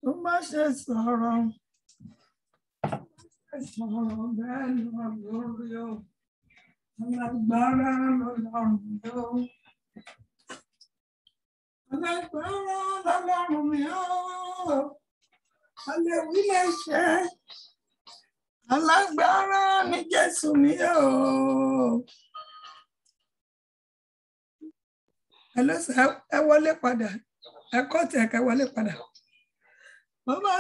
tó bá ṣe sọ̀rọ̀ bẹ́ẹ̀ náà lórí o alágbára lọ́lọ́run yó alágbára lọ́lọ́run mi ó àlèwí lè ṣe alágbára ní Jésù mi ó. Ẹ wọlé padà ẹ kọ́ tẹ̀ kẹ́ wọlé padà. Bó bá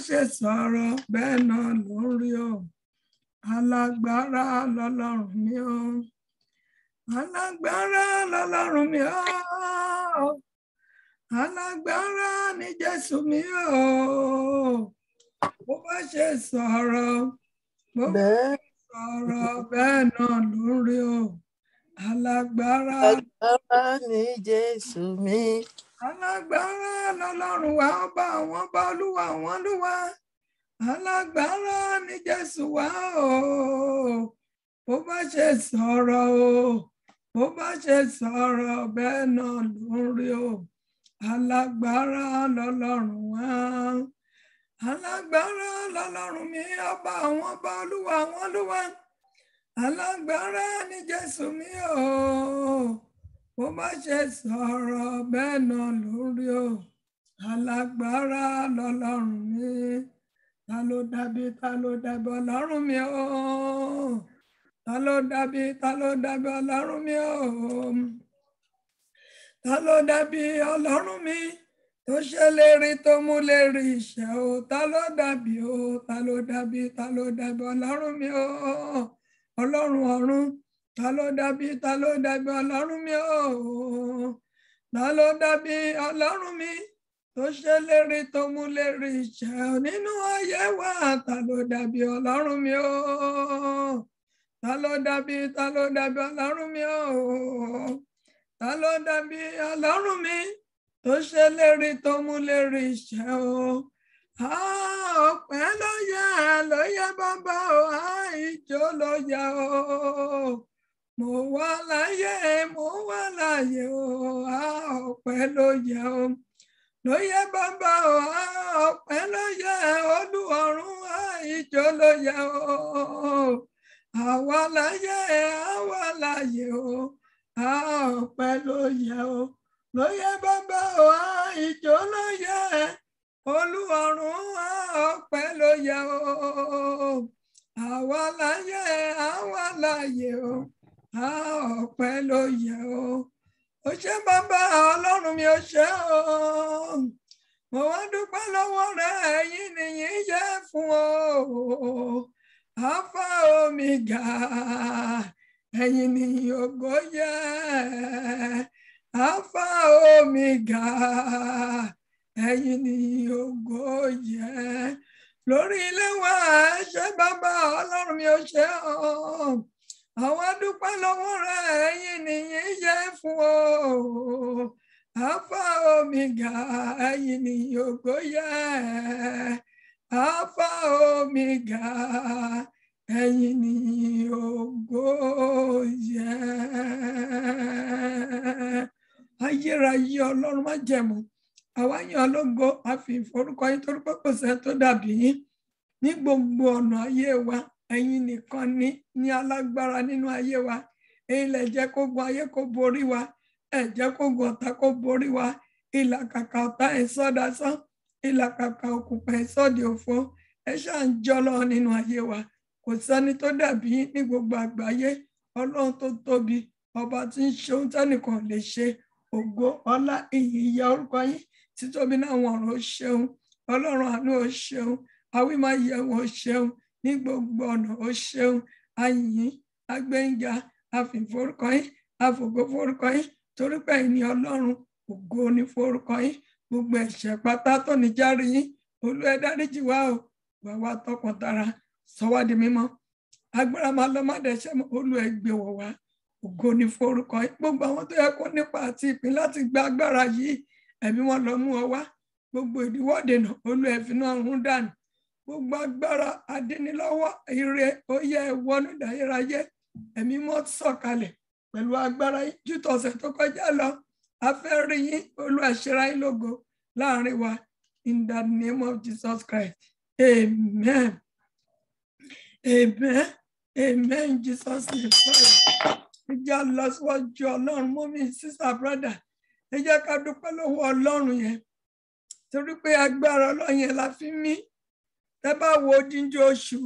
ṣe sọ̀rọ̀ bẹ́ẹ̀ náà lórí o alágbára lọ́lọ́run mi ó alágbára lọ́lọ́run mi ó alágbára ní Jésù mi ó. Bó bá ṣe sọ̀rọ̀ bẹ́ẹ̀ náà lórí o alágbára ní Jésù mi. Alágbára lọ́lọ́run wa ọba àwọn ọba olúwa àwọn olúwa alágbára ní Jésù wa o. Bó bá ṣe sọ̀rọ̀ bó bá ṣe sọ̀rọ̀ bẹ́ẹ̀ náà lórí o alágbára lọ́lọ́run wa alágbára lọ́lọ́run mi ọba àwọn ọba olúwa àwọn olúwa alágbára ní Jésù mi o. Bó bá ṣe sọ̀rọ̀ bẹ́ẹ̀ náà lórí o alágbára lọ́lọ́run mi. Ta ló dàbí ọlọ́run mi o. Ta ló dàbí ọlọ́run mi o. Ta ló dàbí ọlọ́run mi tó ṣe lérí tó mú lérí iṣẹ́ o. Ta ló dàbí ọlọ́run mi o. Ọlọ́run ọ̀run. Ta ló dàbí ọlọ́run mi o. Ta ló dàbí ọlọ́run mi tó ṣe lérí tó mú lérí iṣẹ́ nínú ayé wa. Ta ló dàbí ọlọ́run mi o. Ta ló dàbí ọlọ́run mi o. Ta ló dàbí ọlọ́run mi tó ṣe lérí tó mú lérí iṣẹ́ o. Ọpẹ́ ló yẹ bàbá o. Ìjó ló yẹ o. Mo wà láyé o, ọpẹ́ ló yẹ o. Ló yẹ bàbá o, ọpẹ́ ló yẹ Olúọ̀run, ìjó ló yẹ o. Àwa láyé o, ọpẹ́ ló yẹ o. Ló yẹ bàbá o, ìjó ló yẹ Olúọ̀run, ọpẹ́ ló yẹ o. Àwa láyé o. Ọpẹ́ ló yẹ o. Ó ṣé bàbá ọlọ́run mi ó ṣé o. Mo wá dúpẹ́ lọ́wọ́ rẹ ẹ̀yin nìyí yẹ fún o. Alpha Omega ẹ̀yin ni ògo yẹ. Alpha Omega ẹ̀yin ni ògo yẹ. Lórí ilé wa ẹ ṣé bàbá ọlọ́run mi ó ṣé o. Àwọn dúpẹ́ lọ́wọ́ rẹ̀ ẹ̀yin nìyí yẹ fún o. Alpha Omega ẹ̀yin ni ògo yẹ. Alpha Omega ẹ̀yin ni ògo yẹ. Ayérayé ọlọ́run má jẹ̀mú. Àwa yìn ológo a fi ìforúkọ yín torí pé kò sẹ́ni tó dàbí yín ní gbogbo ọ̀nà ayé wa. Ẹ̀yin nìkan ní alágbára nínú ayé wa. Ẹ̀yin lẹ jẹ́ kó gun ayé kó borí wa. Ẹ jẹ́ kó gun ọ̀tá kó borí wa. Ìlàkàkà ọ̀tá ẹ̀ sọ́dasán. Ìlàkàkà òkùnkùn ẹ̀ sọ́di òfo. Ẹ ṣáà ń jọlọ nínú ayé wa. Kò sẹ́ni tó dàbí ní gbogbo àgbáyé. Ọlọ́run tó tóbi. Ọba tí ń ṣe ohun tẹ́nìkan lè ṣe. Ògo ọlá ìyìn ìyà orúkọ yín. Títóbi náà wọn ọ̀rọ̀ ó ṣeun. Ọlọ́run àánú ó ṣeun. Àwímáyẹ̀wò ó ṣeun. Ní gbogbo ọ̀nà ó ṣeun. Àyìn agbẹ́ngà àfìforúkọ yín àfògo forúkọ yín torí pé ẹ̀yin ni Ọlọ́run ògo ní forúkọ yín. Gbogbo ẹ̀ṣẹ̀ pátá tó ní járe yín Olú ẹ dáríjì wá o. Wà wá tọkàn tara sọ wá di mímọ́. Agbára máa lọ má dẹ̀ṣẹ̀ mọ́ Olú ẹ gbé wọ̀ wá. Ògo ní forúkọ yín. Gbogbo àwọn tó yẹ kó nípa àti ìpín láti gba agbára yìí ẹ̀mí wọn lọ mú ọ wá. Gbogbo ìdíwọ́dè náà Olú ẹ fi náà run dànù. Gbogbo agbára adínilọ́wọ́ ire ó yẹ wọnú ìdáyérayé ẹ̀mí mọ́ sọ̀kalẹ̀ pẹ̀lú agbára jù tọ̀sẹ̀ tó kọjá lọ. A fẹ́ rí yín Olúwa ṣe ra yín lógo láàrin wa in the name of Jesus Christ. Amen. Amen. Amen. Jesus name. Ẹ jẹ́ lọ síwájú Ọlọ́run, mọ́mí, sister, brother. Ẹ jẹ́ ká dúpẹ́ lọ́wọ́ Ọlọ́run yẹn. Torí pé agbára Ọlọ́run yẹn la fi mí. Tẹ́ bá wo odindi oṣù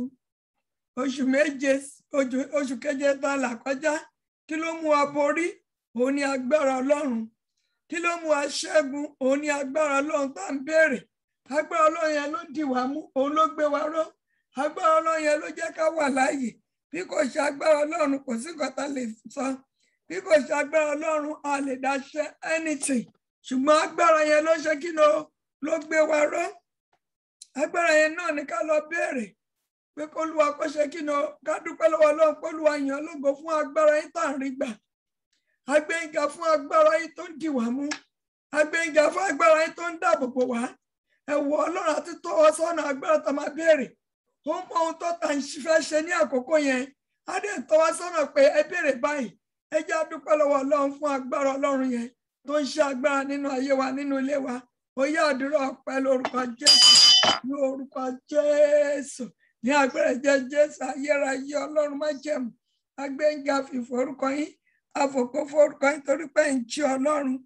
méje, oṣù keje tá là kọjá. Kí ló mú wa borí? Òun ni agbára Ọlọ́run. Kí ló mú wa ṣẹ́gun? Òun ni agbára Ọlọ́run tá ń béèrè. Agbára Ọlọ́run yẹn ló dì wá mú, òun ló gbé wa ró. Agbára Ọlọ́run yẹn ló jẹ́ ká wà láàyè. Bí kò ṣe agbára Ọlọ́run, kò sí nǹkan tá lè sọ. Bí kò ṣe agbára Ọlọ́run, a lè dá ṣe anything. Ṣùgbọ́n agbára yẹn ló ṣe kí ló gbé wa ró. Agbára yẹn náà ni ká lọ béèrè. Pé k'Olúwa kó ṣe kí ká dúpẹ́ lọ́wọ́ Ọlọ́run pé Olúwa yàn lógo fún agbára yín tá à ń rí gbà. Agbẹ́yìnga fún agbára yín tó ń dì wá mú. Agbẹ́yìnga fún agbára yín tó ń dáàbò bò wá. Ẹ wo Ọlọ́run àti tó wá sọ́nà agbára tá máa béèrè. Ó mọ ohun tó tà ń fẹ́ ṣe ní àkókò yẹn. Á dẹ̀ tọ́ wá sọ́nà pé ẹ béèrè báyìí. Ẹ jẹ́ á dúpẹ́ lọ́wọ́ Ọlọ́run fún agbára Ọlọ́run yẹn tó ń ṣe agbára nínú ayé wa, nínú ilé wa. Ó yá àdúrà ọpẹ́ lórúkọ Jésù. Ní orúkọ Jésù. Ní agbára jẹ́ Jésù ayérayé Ọlọ́run májẹ̀mú. Agbẹ́yìnga fìfọ́ orúkọ yín. Àfòkò forúkọ yín torí pé ń jẹ́ Ọlọ́run.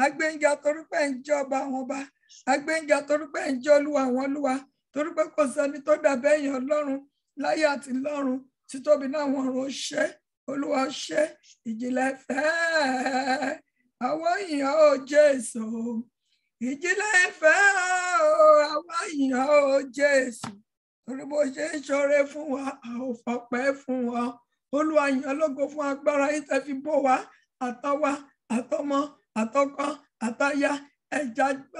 Agbẹ́yìnga torí pé ń jẹ́ ọba àwọn ọba. Agbẹ́yìnga torí pé ń jẹ́ olúwa àwọn olúwa. Torí pé kò sẹ́ni tó dàbí ẹ̀yin Ọlọ́run láyé àti lọ́run. Títóbi náà wọ́n rò ṣe. Olúwa ṣe ìjìnlẹ̀ ìfẹ́. Àwọn èèyàn ò Jésù. Ìjìnlẹ̀ ìfẹ́ àwọn èèyàn ò Jésù. Torí bó ṣe ń ṣoore fún wa, a ò fọpẹ́ fún wa. Olúwa yàn lógo fún agbára yín tẹ́ fi bò wá, àtàwa, àtọmọ, àtọkọ, àtaya,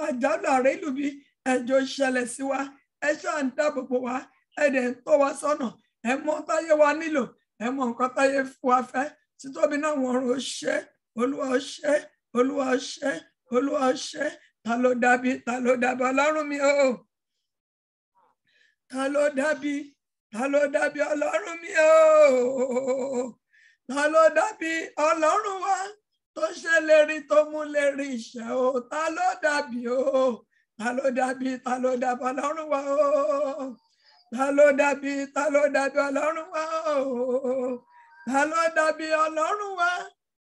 àjálù àrélùbí, ẹjọ́ ṣẹlẹ̀ sí wa, ẹ ṣáà ń dáàbò bò wá, ẹ dẹ̀ ń tọ́ wa sọ́nà, ẹ mọ táyé wa nílò, ẹ mọ nǹkan táyé wa fẹ́, títóbi náà wọ́n rò ṣe, Olúwa ṣe, Olúwa ṣe, Olúwa ṣe, ta ló dàbí Ọlọ́run mi o? Ta ló dàbí Ọlọ́run mi o? Ta ló dàbí Ọlọ́run wa tó ṣe lérí tó mú lérí iṣẹ́ o? Ta ló dàbí o? Ta ló dàbí Ọlọ́run wa o? Ta ló dàbí Ọlọ́run wa o? Ta ló dàbí Ọlọ́run wa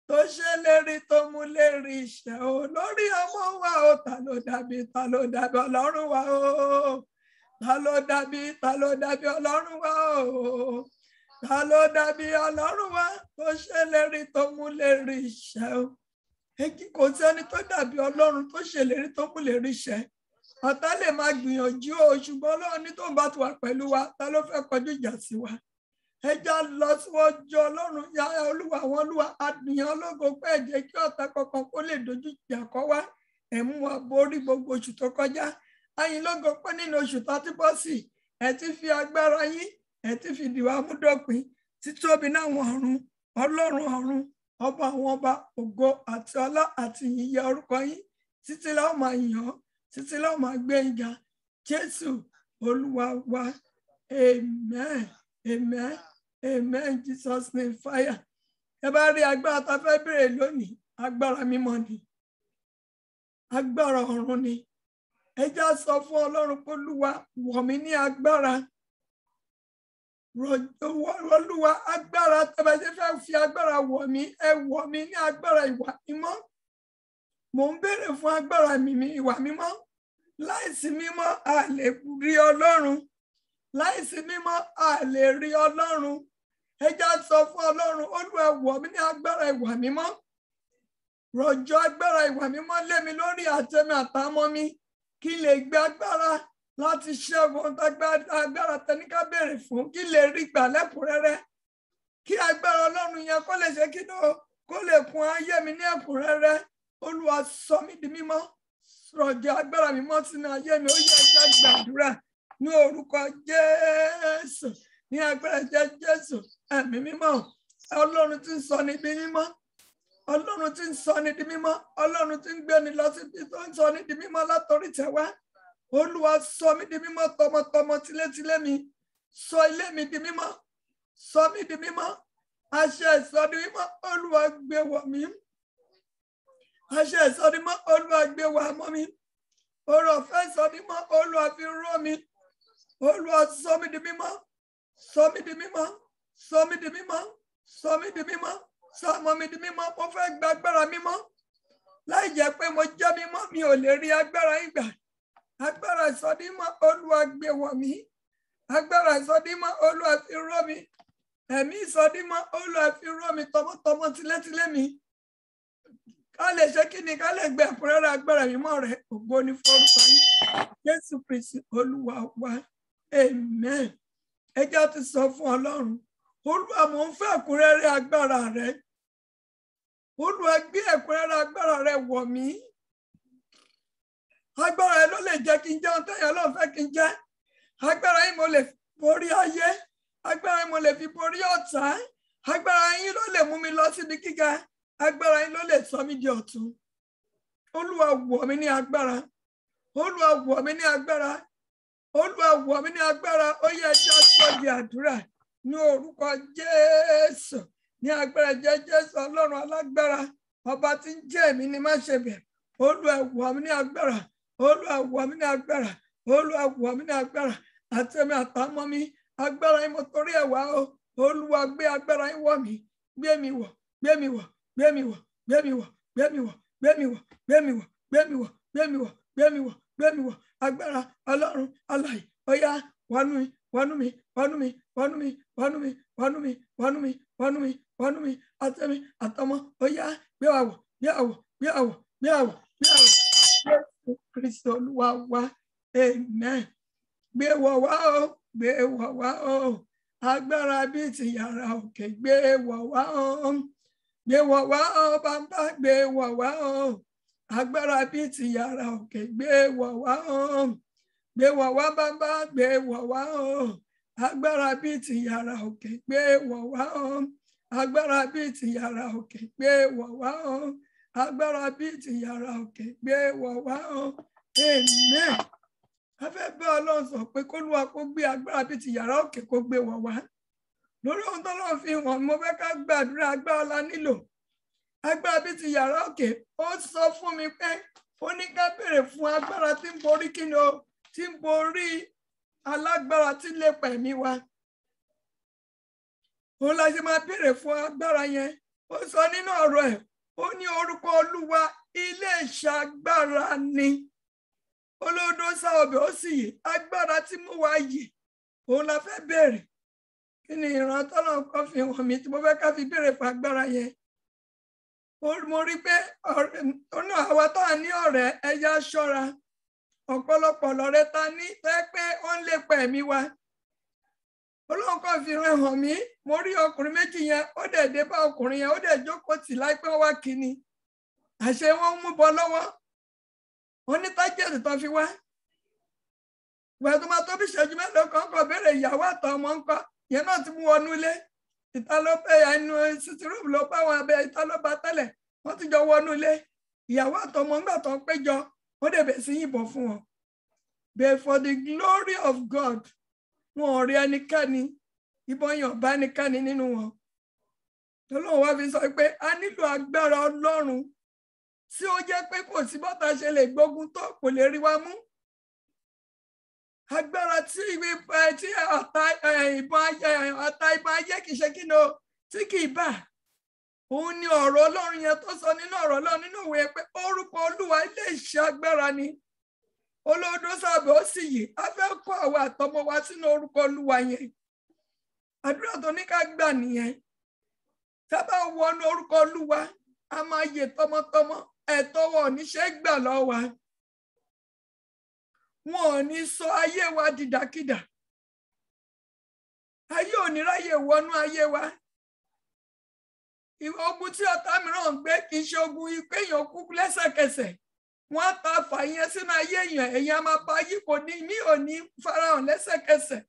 tó ṣe lérí tó mú lérí iṣẹ́ o? Lórí ọmọ wa o, ta ló dàbí Ọlọ́run wa o? Ta ló dàbí Ọlọ́run wa o? Ta ló dàbí Ọlọ́run wa tó ṣe lérí tó mú lérí iṣẹ́ o? Èkì kò sí ẹni tó dàbí Ọlọ́run tó ṣe lérí tó mú lérí iṣẹ́. Ọ̀tá lè máa gbìyànjú o, ṣùgbọ́n Ọlọ́run ní tó ń bá ti wà pẹ̀lú wa, ta ló fẹ́ kọjú ìjà sí wa? Ẹ já lọ síwájú Ọlọ́run, ya Olúwa àwọn olúwa, àdìyàn ológo pé ẹ jẹ́ kí ọ̀tá kankan kó lè dojú ìjà kọ wá. Ẹ mú wa borí gbogbo oṣù tó kọjá. Ayin lógo pé nínú oṣù tó ti bọ́ sí, ẹ ti fi agbára yín, ẹ ti fi dìwà mú dópin. Títóbi náà wọ̀n ọ̀run, Ọlọ́run ọ̀run, ọba àwọn ọba, ògo àti ọlá àti ìyìn orúkọ yín. Títí la ó máa yìn ọ́, títí la ó máa gbé yín ga. Jésù Olúwa wa. Amen. Amen. Amen. Jesus name fire. Ẹ bá rí agbára tá a fẹ́ bèrè lónìí, agbára mímọ́ ni. Agbára ọ̀run ni. Ẹ já sọ fún Ọlọ́run pé Olúwa wọ̀ mí ní agbára. Olúwa agbára tẹ́bẹ̀jẹ́ fẹ́ fi agbára wọ̀ mí, ẹ wọ̀ mí ní agbára ìwà mímọ́. Mò ń béèrè fún agbára ìwà mímọ́. Láìsí mímọ́ a lè rí Ọlọ́run. Láìsí mímọ́ a lè rí Ọlọ́run. Ẹ já sọ fún Ọlọ́run, Olúwa wọ̀ mí ní agbára ìwà mímọ́. Rọ̀jò agbára ìwà mímọ́ lé mi lórí àtẹ̀mí àtàmọ́ mi. Kí lè gbé agbára láti ṣẹ́gun agbára tẹníká béèrè fún, kí lè rí gbà lẹ́kùnrẹ́rẹ́. Kí agbára Ọlọ́run yẹn kó lè ṣe kí kó lè kún ayé mi ní ẹ̀kúnrẹ́rẹ́. Olúwa sọ mí di mímọ́. Rọ̀jò agbára mímọ́ sínú ayé mi. Ó yẹ ẹja gbàdúrà ní orúkọ Jésù. Ní agbára jẹ́ Jésù, ẹ̀mí mímọ́. Ọlọ́run tí ń sọ ní di mímọ́. Ọlọ́run tí ń sọ ní di mímọ́. Ọlọ́run tí ń gbé ni lọ síbi tó ń sọ ní di mímọ́ látọ̀rí tẹ̀wá. Olúwa sọ mí di mímọ́ tọmọtọmọ tilétilé mi. Sọ ilé mi di mímọ́. Sọ mí di mímọ́. Àṣẹ ìsọdi mímọ́ Olúwa gbé wọ̀ mí. Àṣẹ ìsọdi mímọ́ Olúwa gbé wọ̀ mọ́ mi. oore ọ̀fẹ́ ìsọdímọ́ Olúwa fi rọ̀ mí Olúwa sọ mí di mímọ́ sọ mí di mímọ́ sọ mí di mímọ́ sọ mí di mímọ́ sọ ọmọ mi di mímọ́ mo fẹ́ gba agbára mímọ́ láì jẹ́ pé mo jẹ́ mímọ́ mi ò lè rí agbára ìgbà agbára ìsọdímọ́ Olúwa gbé wọ̀ mí agbára ìsọdímọ́ Olúwa fi rọ̀ mí ẹ̀mí ìsọdímọ́ Olúwa fi rọ̀ mí tọmọtọmọ tilétilé mi ká lè ṣe kí ni ká lè gbé ẹ̀kúnrẹ́rẹ́ agbára mímọ́ rẹ̀ ògo ni forúkọ yín Jésù Kristi Olúwa wa amen. Ẹ jẹ́ ti sọ fún Ọlọ́run Olúwa mo ń fẹ́ ẹ̀kúnrẹ́rẹ́ agbára rẹ̀ Olúwa gbé ẹ̀kúnrẹ́rẹ́ agbára rẹ̀ wọ̀ mí agbára yẹn ló lè jẹ́ kí n jẹ́ ohun tẹ́yàn Ọlọ́run fẹ́ kí n jẹ́ agbára yín mo lè borí ayé agbára yín mo lè fi borí ọ̀tá agbára yín ló lè mú mi lọ síbi gíga agbára yín ló lè sọ mí di ọ̀tun Olúwa wọ̀ mí ní agbára Olúwa wọ̀ mí ní agbára Olúwa wọ̀ mí ní agbára ó yẹ ẹjọ́ sọ di àdúrà ní orúkọ Jésù ní agbára jẹ́ Jésù Ọlọ́run alágbára ọba tí ń jẹ́ èmi ni má ṣe bẹ̀rù Olúwa wọ̀ mí ní agbára Olúwa wọ̀ mí ní agbára Olúwa wọ̀ mí ní agbára àtẹ̀mí àtàmọ́ mi agbára yín mo torí ẹ̀ wá o Olúwa gbé agbára yín wọ̀ mí gbé mi wọ̀ gbé mi wọ̀ gbé mi wọ̀ gbé mi wọ̀ gbé mi wọ̀ gbé mi wọ̀ gbé mi wọ̀ gbé mi wọ̀ gbé mi wọ̀ gbé mi wọ̀ gbé mi wọ̀ agbára Ọlọ́run alààyè ó yá wọnú mi wọnú mi wọnú mi wọnú mi wọnú mi wọnú mi wọnú mi wọnú mi wọnú mi àtẹ̀mí àtọmọ́ ó yá gbé wa wọ̀ gbé àwọ̀ gbé àwọ̀ gbé àwọ̀ gbé àwọ̀ Jésù Kristi Olúwa wa amen. Gbé wọ̀ wá o gbé wọ̀ wá o agbára bíi ti yàrá òkè gbé wọ̀ wá o gbé wọ̀ wá o bàbá gbé wọ̀ wá o agbára bíi ti yàrá òkè gbé wọ̀ wá o gbé wọ̀ wá bàbá gbé wọ̀ wá o agbára bíi ti yàrá òkè gbé wọ̀ wá o agbára bíi ti yàrá òkè gbé wọ̀ wá o agbára bíi ti yàrá òkè gbé wọ̀ wá o amen. A fẹ́ bá Ọlọ́run sọ pé k'Olúwa kó gbé agbára bíi ti yàrá òkè kó gbé wọ̀ wá lórí ohun tó lọ́n fi hàn mo fẹ́ ká gbàdúrà agbára la nílò agbára bíi ti yàrá òkè ó sọ fún mi pé ó ní ká béèrè fún agbára tí ń borí kí ni o tí ń borí alágbára tí ń lépa ẹ̀mí wa òun la ṣe máa béèrè fún agbára yẹn ó sọ nínú ọ̀rọ̀ ẹ̀ ó ní orúkọ Olúwa ilé ìṣàgbára ni olódó sá ọbẹ̀ ó sì yè agbára tí mú wa yè òun la fẹ́ béèrè kí ni ìran tọ́lọ́run kan fi hàn mí tí mo fẹ́ ká fi béèrè fún agbára yẹn mo rí pé àwa tó wà ní ọ̀rẹ́ ẹja ṣọ́ra ọ̀pọ̀lọpọ̀ lọ́rẹ́ ta ní tẹ́ pé ó ń lépa ẹ̀mí wa Ọlọ́run kan fi hàn mí mo rí ọkùnrin méjì yẹn ó dẹ̀ dé bá ọkùnrin yẹn ó dẹ̀ jókòó tì láìpẹ́ wá kíni àṣẹ wọn mú bọ lọ́wọ́ wọn ní tájẹ̀tì tó fi wá ìgbà tó máa tó bí ìṣẹ́jú mélòó kan kọ béèrè ìyàwó àtàwọn ọmọ ńkọ́ yẹn náà ti mú wọnú ilé ìta ló bẹ ẹnu sítírùm ló bá wọn abẹ ìta ló bá tẹ́lẹ̀ wọ́n ti jọ wọnú ilé ìyàwó àtọmọ ńgbà tó ń péjọ wọ́n dẹ̀ bẹ̀ sí yìnbọn fún wọn but for the glory of God wọn ò rí ẹnikẹ́ni ìbọn yàn bá ẹnikẹ́ni nínú wọn Ọlọ́run wá fi sọ pé a nílò agbára Ọlọ́run tí ó jẹ́ pé kò sí bọ́tà ṣe lè gbógun tó kò lè rí wa mú agbára tí ọ̀tá ìbọn ayé kìí ṣe kí ni o tí kìí bà òun ni ọ̀rọ̀ Ọlọ́run yẹn tó sọ nínú ọ̀rọ̀ Ọlọ́run nínú ìwé pé orúkọ Olúwa ilé iṣẹ́ agbára ni olódó sábẹ́ ó sì yè a fẹ́ kó àwọn àtọmọ wa sínú orúkọ Olúwa yẹn àdúrà tó ní ká gbà nìyẹn tá bá wọnú orúkọ Olúwa a máa yè tọmọtọmọ ẹ̀tọ́ wọn ò ní ṣe gbà lọ́wọ́ wa wọn ò ní sọ ayé wa dìdàkidà ayé ò ní ráyè wọnú ayé wa ogun tí ọ̀tá mìíràn ń gbé kì í ṣe ogun ìpéyàn kú lẹ́sẹ̀kẹsẹ̀ wọ́n á ta fà yẹn sínú ayé èèyàn èèyàn máa bá yí kò ní mí ò ní farahàn lẹ́sẹ̀kẹsẹ̀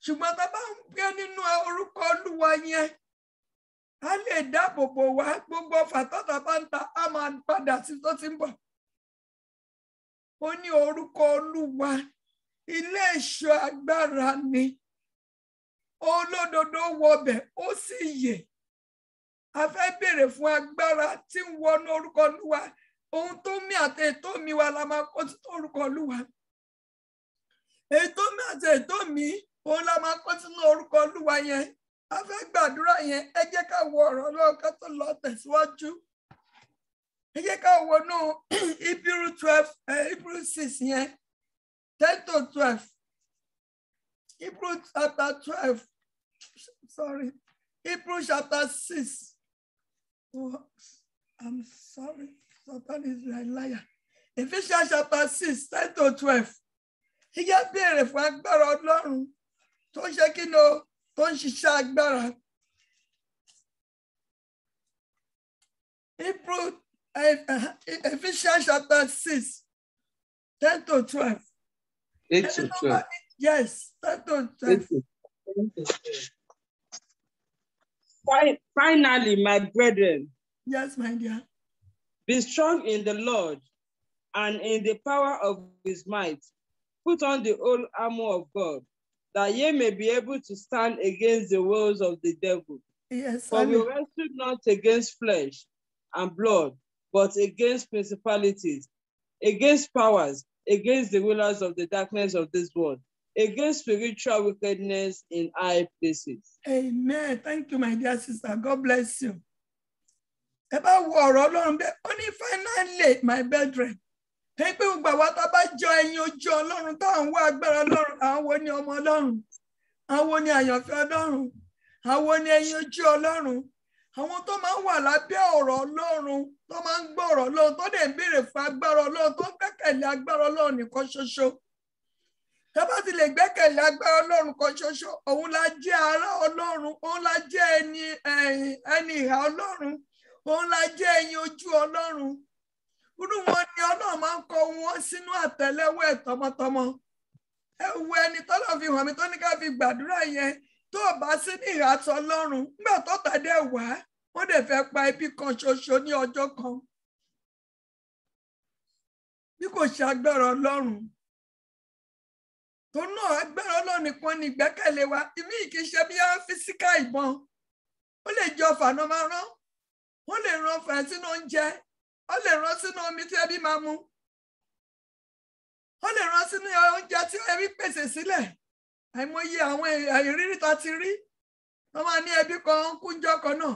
ṣùgbọ́n tá bá ń gbé nínú orúkọ Olúwa yẹn a lè dáàbò bò wá gbogbo fàtọ́tà bá ń ta a máa padà sí tó ti ń bọ̀ ó ní orúkọ Olúwa ilé ìṣọ́ agbára ni olódodo wọbẹ̀ ó sì yè a fẹ́ béèrè fún agbára tí ń wọnú orúkọ Olúwa ohun tó mí àti ètò mi wá wa la máa kó sínú orúkọ Olúwa. Ètò mi àti ètò mi òun la máa kó sínú orúkọ Olúwa yẹn. A fẹ́ gbàdúrà yẹn, ẹ jẹ́ ká wo ọ̀rọ̀ Ọlọ́run ká tó lọ tẹ̀síwájú. Ẹ jẹ́ ká wo nú Hebrew 12, Hebrew 6 yẹn, 10 to 12. Hebrew chapter 12, sorry, Hebrew chapter 6. Oh, I'm sorry, Satan is a liar. Ephesians chapter 6, 10 to 12. Ẹ jẹ́ béèrè fún agbára Ọlọ́run tó ń ṣe kí ni o, tó ń ṣiṣẹ́ agbára. Ephesians chapter 6, 10 to 12. 8 to 12. Yes, 10 to 12. Finally, my brethren, Yes, my dear. be strong in the Lord and in the power of his might. Put on the whole armor of God, that ye may be able to stand against the wiles of the devil. Yes, For we wrestle not against flesh and blood, but against principalities, against powers, against the rulers of the darkness of this world, against spiritual wickedness in high places. Amen. Thank you, my dear sister. God bless you. Ẹ bá wo ọ̀rọ̀ Ọlọ́run bẹ́ẹ̀, ó ní finally, my brethren. Ẹ pé gbogbo àwa tá a bá jọ ẹyin ojú Ọlọ́run tá à ń wá agbára Ọlọ́run, àwọn wo ni ọmọ Ọlọ́run, àwọn wo ni àyànfẹ́ Ọlọ́run, àwọn wo ni ẹyin ojú Ọlọ́run, àwọn tó máa ń wà lábẹ́ ọ̀rọ̀ Ọlọ́run, tó máa ń gbọ́ ọ̀rọ̀ Ọlọ́run, tó dẹ̀ ń béèrè fún agbára Ọlọ́run, tó ń gbẹ́kẹ̀lé agbára Ọlọ́run nìkan ṣoṣo. Tá bá ti lè gbẹ́kẹ̀lé agbára Ọlọ́run kan ṣoṣo, òun la jẹ́ ará Ọlọ́run, òun la jẹ́ ẹni ìhà Ọlọ́run, òun la jẹ́ ẹyin ojú Ọlọ́run. Irú wọn ni Ọlọ́run máa ń kọ wọn sínú àtẹ́lẹwọ́ ẹ̀ tọmọtọmọ. Ẹ wo ẹni tọ́lọ̀ fi hàn mí tó ní ká fi gbàdúrà yẹn, tó o bá sí ní ìhà t'Ọlọ́run, nígbà tó tàdé wá, wọ́n dẹ̀ fẹ́ pa ibi kan ṣoṣo ní ọjọ́ kan. Bí kò ṣe agbára Ọlọ́run. Tó náà agbára Ọlọ́run nìkan ni ìgbẹ́kẹ̀lé wa. Ìmí kì í ṣe bí i físíkà ìbọn. Ó lè jẹ́ ọfà náà máa rán. Wọ́n lè rán ọfà sínú oúnjẹ. Wọ́n lè rán sínú omi tí ẹbí máa mu. Wọ́n lè rán sínú oúnjẹ tí ẹbí pèsè sílẹ̀. Àìmọye àwọn ìrírí ta ti rí. Wọ́n máa ní ẹbí kan kúnjọ́ kan náà.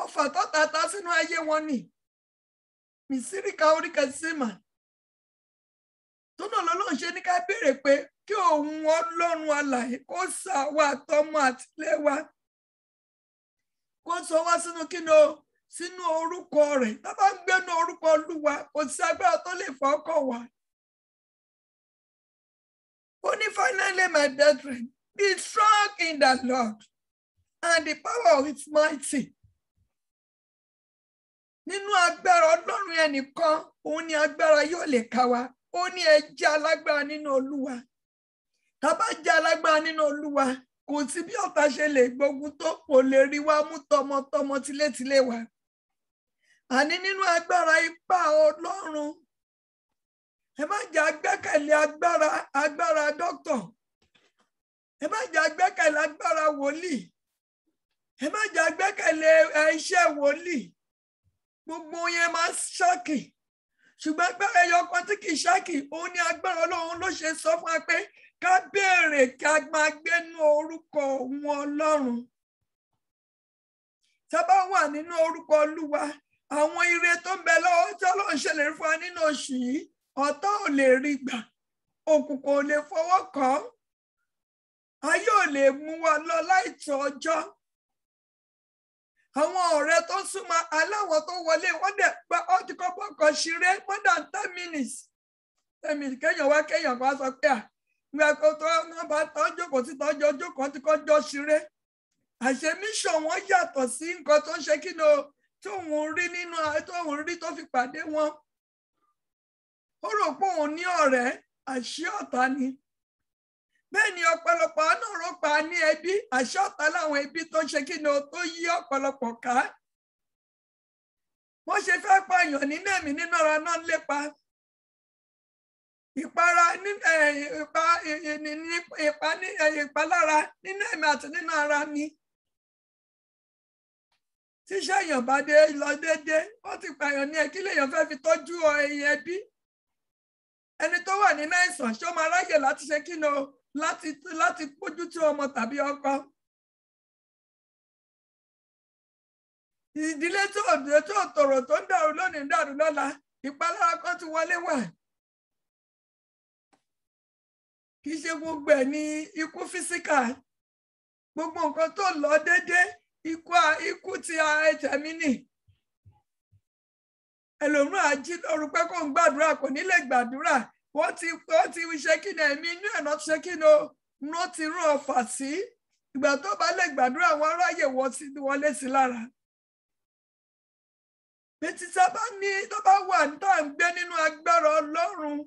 Ọfà tó tata sínú ayé wọn ni. Mísíríkà oríkẹsímà. Tó náà lọ́lọ́run ṣe ní ká béèrè pé kí òun Ọlọ́run alààyè kó sà wá tọmọ àtìlé wa. Kó sọ wá sínú kíni o, sínú orúkọ rẹ̀. Tá bá ń gbénu orúkọ Olúwa, kò sí agbára tó lè fọ́ ọkàn wa. Ó ní finally, my brethren, be strong in the Lord and the power of his mighty. Nínú agbára Ọlọ́run ẹnìkan, òun ni agbára yóò lè ká wa. Ó ní ẹ jẹ́ alágbára nínú Olúwa. Tá bá jẹ́ alágbára nínú Olúwa, kò sí bí ọ̀tá ṣe lè gbógun tó, kò lè rí wa mú tọmọtọmọ tilétilé wa. Àní nínú agbára ipá Ọlọ́run. Ẹ má jẹ́ agbẹ́kẹ̀lé agbára dókítà. Ẹ má jẹ́ agbẹ́kẹ̀lé agbára wòlíì. Ẹ má jẹ́ agbẹ́kẹ̀lé iṣẹ́ wòlíì. Gbogbo yẹn máa ṣákì. Ṣùgbọ́n agbára ẹyọ kan tí kì í ṣákì, òun ni agbára Ọlọ́run ló ṣe sọ fún wa pé ká béèrè ká máa gbénú orúkọ òun Ọlọ́run. Tá bá wà nínú orúkọ Olúwa, àwọn ire tó ń bẹ lọ́wọ́ tí Ọlọ́run ṣèlérí fún wa nínú oṣù yìí, ọ̀tá ò lè rí gbà, òkùnkùn ò lè fọwọ́ kàn án, ayé ò lè mú wa lọ láìtó ọjọ́. Àwọn ọ̀rẹ́ tó súnmọ́ aláwọ̀ tó wọlé wọ́n dẹ̀ gba ọtí kọ́kọ́ ṣeré more than 10 minutes. 10 minutes kéèyàn wá kéèyàn kan sọ pé ìgbà kan tó wọ́n bá tọ́jú kò sí tọ́jú ọjọ́ kan tí kò jọ ṣeré. Àṣẹ mission wọn yàtọ̀ sí nǹkan tó ń ṣe kí ni o tóun rí nínú tóun rí tó fi pàdé wọn. Ó rò pé òun ní ọ̀rẹ́, àṣé ọ̀tá ni. Bẹ́ẹ̀ ni ọ̀pọ̀lọpọ̀ náà rò pa ní ẹbí, àṣé ọ̀tá láwọn ẹbí tó ṣe kí ni o tó yí ọ̀pọ̀lọpọ̀ ká. Wọ́n ṣe fẹ́ pààyàn nínú ẹ̀mí nínú ara náà lépa. Ìpalára nínú ẹ̀mí àti nínú ara ni. Tíṣẹ́ èèyàn bá dé lọ déédéé, wọ́n ti pààyàn ní kí lèèyàn fẹ́ fi tọ́jú ẹ̀yìn ẹbí. ẹni tó wà nínú àìsàn ṣé ó máa ráyè láti ṣe kí ni o láti pójú tí ọmọ tàbí ọkọ. Ìdílé tó tòrò tó ń dàrú lónìí ń dàrú lọ́la, ìpalára kan ti wọlé wà. Kì í ṣe gbogbo ẹ̀ ní ikú físíkà, gbogbo nǹkan tó lọ déédé ikú ti ẹ̀mí nì. Ẹlòmíràn á jí lóru pé kó ń gbàdúrà kò ní lè gbàdúrà, wọ́n ti ṣe kí ni ẹ̀mí inú ẹ̀ náà ṣe kí ni ó ti rún ọfà sí. Ìgbà tó bá lè gbàdúrà wọn ráyè wọlé sí lára. Betí sábà ní tó bá wà tá à ń gbé nínú agbára Ọlọ́run,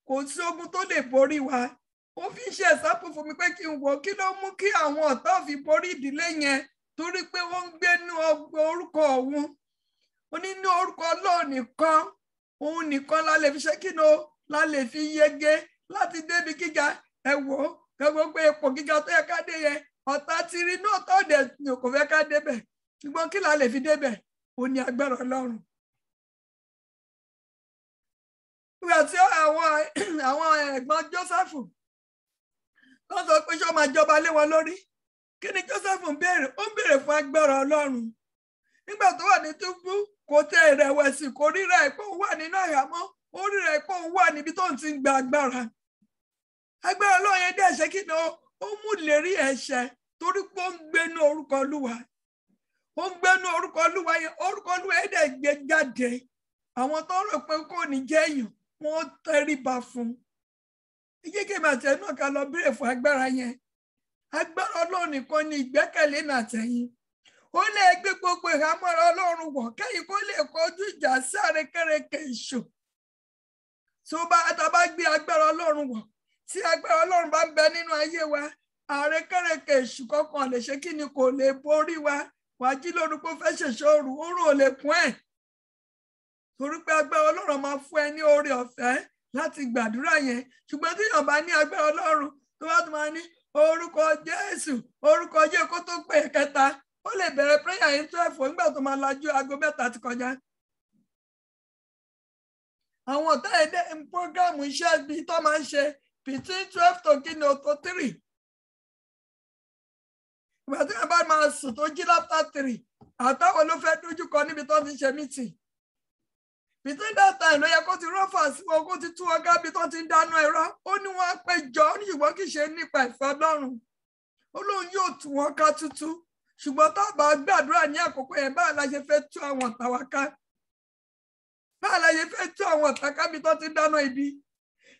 kò sí ogun tó lè borí wa. Ó fi ṣe ẹ̀sápù fún mi pé kí n wò kí ló mú kí àwọn ọ̀tá fi borí ìdílé yẹn, torí pé wọ́n ń gbé ní orúkọ òun. Ó ní ní orúkọ Ọlọ́run nìkan, òun nìkan la lè fi ṣe kí ni la lè fi yege láti débi gíga. Ẹ wò ó pé ipò gíga tó yẹ ká dé yẹn, ọ̀tá ti rí náà tó dẹ̀ kò fẹ́ ká débẹ̀. Ṣùgbọ́n kí la lè fi débẹ̀? Ó ní agbára Ọlọ́run. Ìgbà tí àwọn ẹ̀gbọ́n Jósẹ́fù wọ́n sọ pé ṣé ó máa jọba lé wọn lórí, kí ni Jósẹ́fù ń béèrè? Ó ń béèrè fún agbára Ọlọ́run. Nígbà tó wà ní túbú, kò tẹ ìrẹ̀wẹ̀sì, kò ríra ẹ̀ pé òun wà nínú àhámọ́, ó ríra ẹ̀ pé òun wà níbi tó ń ti gba agbára. Agbára Ọlọ́run yẹn dẹ̀ ṣe kí ni ó mú ìlérí ẹ̀ṣẹ̀, torí pé ó ń gbénú orúkọ Olúwa. Ó ń gbénú orúkọ Olúwa yẹn, orúkọ Olúwa yẹn dẹ̀ gbé jáde. Àwọn tó rò pé kò ní jẹ́ èèyàn, wọ́n tẹríba fún. Ìjẹ́kẹ́ màtẹ́ náà ká lọ béèrè fún agbára yẹn. Agbára Ọlọ́run nìkan ni ìgbẹ́kẹ̀lé màtẹ́yìn. Ó lè gbé gbogbo ìhámọ́ra Ọlọ́run wọ̀ kẹ́yìn kó lè kọjú ìjà sí àrékérekè èṣù. Tó bá gbé agbára Ọlọ́run wọ̀, tí agbára Ọlọ́run bá ń bẹ nínú ayé wa, àrékérekè èṣù kankan lè ṣe kí ni kò lè borí wa. Wàá jí lórúkọ fẹ́ ṣèṣọ́rù, oorun ò lè kún ẹ̀. Torí pé agbára Ọlọ́run máa fún ẹ ní oore ọ̀fẹ́ láti gbàdúrà yẹn. Ṣùgbọ́n tí èèyàn bá ní agbára Ọlọ́run tó bá tún máa ní orúkọ Jésù, orúkọ Jésù kó tó pé ẹ̀kẹta, ó lè bẹ̀rẹ̀ prayer yẹn 12 nígbà tó máa lajú aago 3 ti kọjá. Àwọn ọ̀tá ẹ̀dẹ́ prógámù iṣẹ́ ibi tó máa ń ṣe between 12 to 3. Ìgbà tí wọ́n bá máa sùn tó jí after 3, àtàwọn ló fẹ́ dojú kọ níbi tó ti ṣe meeting. Between that time ló yẹ kó ti rọ́fà sí wọn, kó ti tú ọgá bí tó ti ń dáná ẹ̀rọ. Ó ní wọ́n á péjọ, ó ní ṣùgbọ́n kì í ṣe nípa ìfẹ́ Ọlọ́run. Ó lóun yóò tú wọn ká tútú. Ṣùgbọ́n tá a bá gbàdúrà ní àkókò yẹn, báwo la ṣe fẹ́ tú àwọn ọ̀tá wa ká? Báwo la ṣe fẹ́ tú àwọn ọ̀tá ká bí tó ti ń dáná ibi?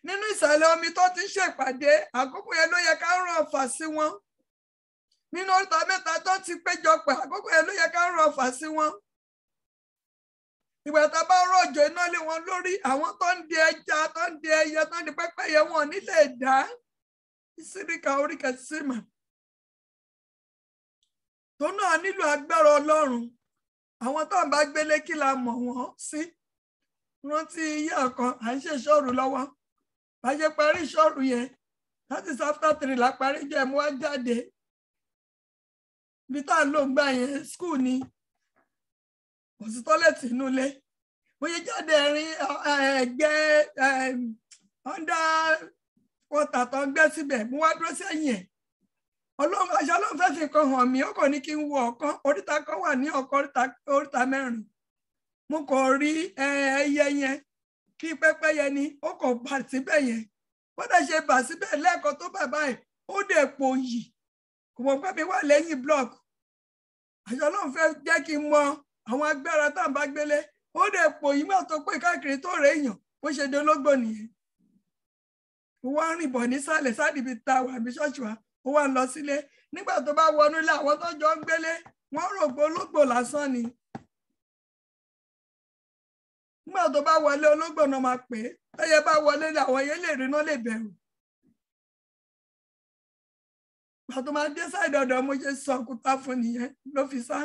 Nínú ìsàlẹ̀ omi tó ti ń ṣèpàdé, àkókò yẹn ló yẹ ká rán ọfà sí wọn. Nínú Oríta Mẹ́ta tó ti péjọ pẹ̀, àkókò yẹn ló yẹ ká rán ọfà sí wọn. Ìgbà tá a bá rọ̀jò iná lé wọn lórí, àwọn tó ń di ẹja, tó ń di ẹyẹ, tó ń di pẹ́pẹ́yẹ wọn nílé dá. Ìsíríkà orí kẹsìmà. Tó náà nílò agbára Ọlọ́run. Àwọn tó ń bá gbélé kí la mọ̀ wọ́n sí. Rántí ìyá kan, à ń ṣe ìṣọ́rù lọ́wọ́. Bá ṣe parí ìṣọ́rù yẹn, that is after 3 la parí jẹ́ mú wá jáde. Ibi tá à ń lò gbà yẹn, school ni. Kò sí tọ́lẹ̀tì inú ilé. Mo yẹ jáde ẹ̀rín ẹgbẹ́ under water tó ń gbé síbẹ̀, mo wá dúró sẹ́yìn ẹ̀. Ọlọ́run fẹ́ fi kan hàn mí, ó kàn ní kí n wo ọ̀kan, oríta kan wà ní ọ̀kan oríta 4. Mo kàn rí ẹyẹ yẹn, kí pẹ́pẹ́yẹ ni, ó kàn bà síbẹ̀ yẹn. Bó dẹ̀ ṣe bà síbẹ̀ lẹ́ẹ̀kan tó bà báyìí, ó dẹ̀ pò yì. Kò mọ̀ pé mi wà lẹ́yìn block. Àṣọ Ọlọ́run fẹ́ jẹ́ kí n mọ àwọn agbára tá à ń bá gbélé. Ó dẹ̀ pò yì mọ́ tó pé káàkiri tó rẹ̀ èèyàn, bó ṣe di ológbò nìyẹn. Ó wá rìn bọ̀ nísàlẹ̀ sádìbí ta wà bí ṣọ́ọ̀ṣì wa. Ó wá lọ sílé. Nígbà tó bá wọnú ilé, àwọn tó jọ ń gbélé, wọ́n rò pé ológbò lásán ni. Nígbà tó bá wọlé, ológbò náà máa pè é. Tẹ́yẹ bá wọlé, àwọn yẹn lè rí náà lè bẹ̀rù. Ìgbà tó máa dé sáìdì ọ̀dọ̀ mo ṣe sọ òkúta fún nìyẹn ló fi sá.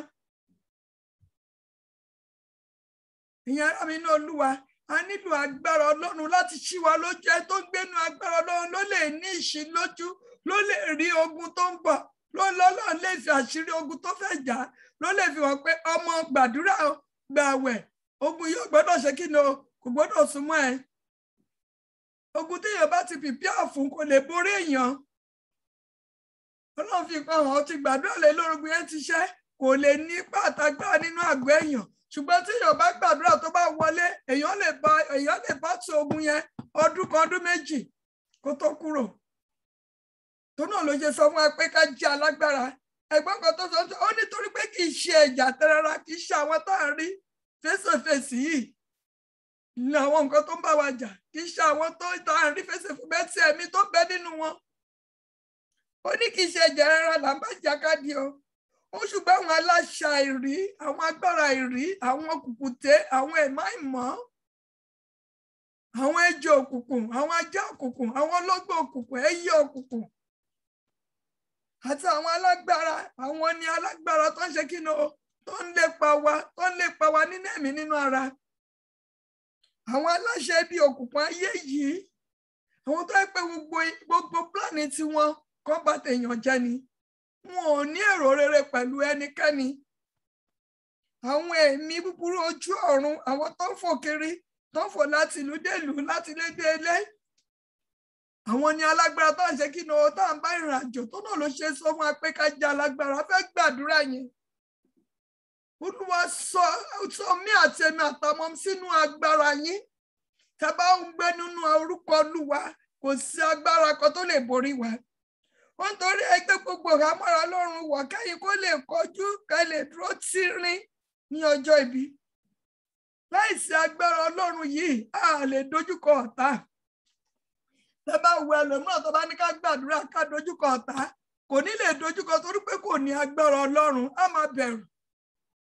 Ìyẹn ará mi ní Olúwa, a nílò agbára Ọlọ́run láti ṣí wa lójú. Ẹ tó gbénu agbára Ọlọ́run ló lè ní ìṣílójú, ló lè rí ogun tó ń bọ̀, lọ́lọ́run lè fi àṣírí ogun tó fẹ́ jà, ló lè fi hàn pé ọmọ gbàdúrà gbààwẹ̀, ogun yóò gbọ́dọ̀ ṣe kí ni o, kò gbọ́dọ̀ súnmọ́ ẹ. ogun téèyàn bá ti prepare fún kò lè borí èèyàn. Ọlọ́run fi kan hàn, ó ti gbàdúrà lé lórúkọ yẹn ti ṣẹ́, kò lè ní pàtàgbà nínú àgọ́ èèyàn. Ṣùgbọ́n tí èèyàn bá gbàdúrà tó bá wọlé, èèyàn lè bá tó ogun yẹn ọdún kan ọdún méjì kó tó kúrò. Tó náà ló ṣe sọ fún wa pé ká jẹ́ alágbára. Ẹ̀gbọ́n kan tó sọ ó nítorí pé kì í ṣe ìjà tẹrara, kì í ṣe àwọn tá à ń rí fèsì yìí ní àwọn nǹkan tó ń bá wa jà, kì í ṣe àwọn tá à ń rí fèsì bẹ́ẹ̀ tí ẹ̀mí tó bẹ nínú wọn. Ó ní kì í ṣe ìjà rárá là ń bá jàkadì o. Ó ṣùgbọ́n àwọn aláṣà ìrí, àwọn agbára ìrí, àwọn kùkùté, àwọn ẹ̀má ìmọ̀, àwọn ejò òkùnkùn, àwọn ajá òkùnkùn, àwọn ológbò òkùnkùn, ẹyẹ òkùnkùn, àti àwọn alágbára. Àwọn ni alágbára tó ń ṣe kí ni o, tó ń lépa wa nínú ẹ̀mí nínú ara. Àwọn aláṣẹ bí òkùnkùn ayé yìí, àwọn tó ń pè gbogbo pílánì tiwọn kọ́ bá tèèyàn jẹ́ ni. Wọn ò ní èrò rere pẹ̀lú ẹnikẹ́ni. Àwọn ẹ̀mí búburú ojú ọ̀run, àwọn tó ń fò kiri, tó ń fò láti ìlú dé ìlú, láti ilé dé ilé. Àwọn ni alágbára tó ń ṣe kí ni o, tá à ń bá ìrìn àjò. Tó náà ló ṣe sọ fún wa pé ká jẹ́ alágbára. Fẹ́ gbàdúrà yẹn. Olúwa sọ mí àti èmi àtàwọn sínú agbára yín. Tá bá ń gbé nínú orúkọ Olúwa, kò sí agbára kan tó lè borí wa. Wọ́n torí ẹgbẹ́ gbogbo àmọ́ra Ọlọ́run wọ̀ kẹ́yìn kó lè kọjú, ká lè dúró tírín ní ọjọ́ ibi. Láìsí agbára Ọlọ́run yìí, a lè dojúkọ ọ̀tá. Tẹ́ bá wo ẹlòmíràn tó bá ní ká gbàdúrà ká dojúkọ ọ̀tá, kò ní lè dojúkọ torí pé kò ní agbára Ọlọ́run, á máa bẹ̀rù.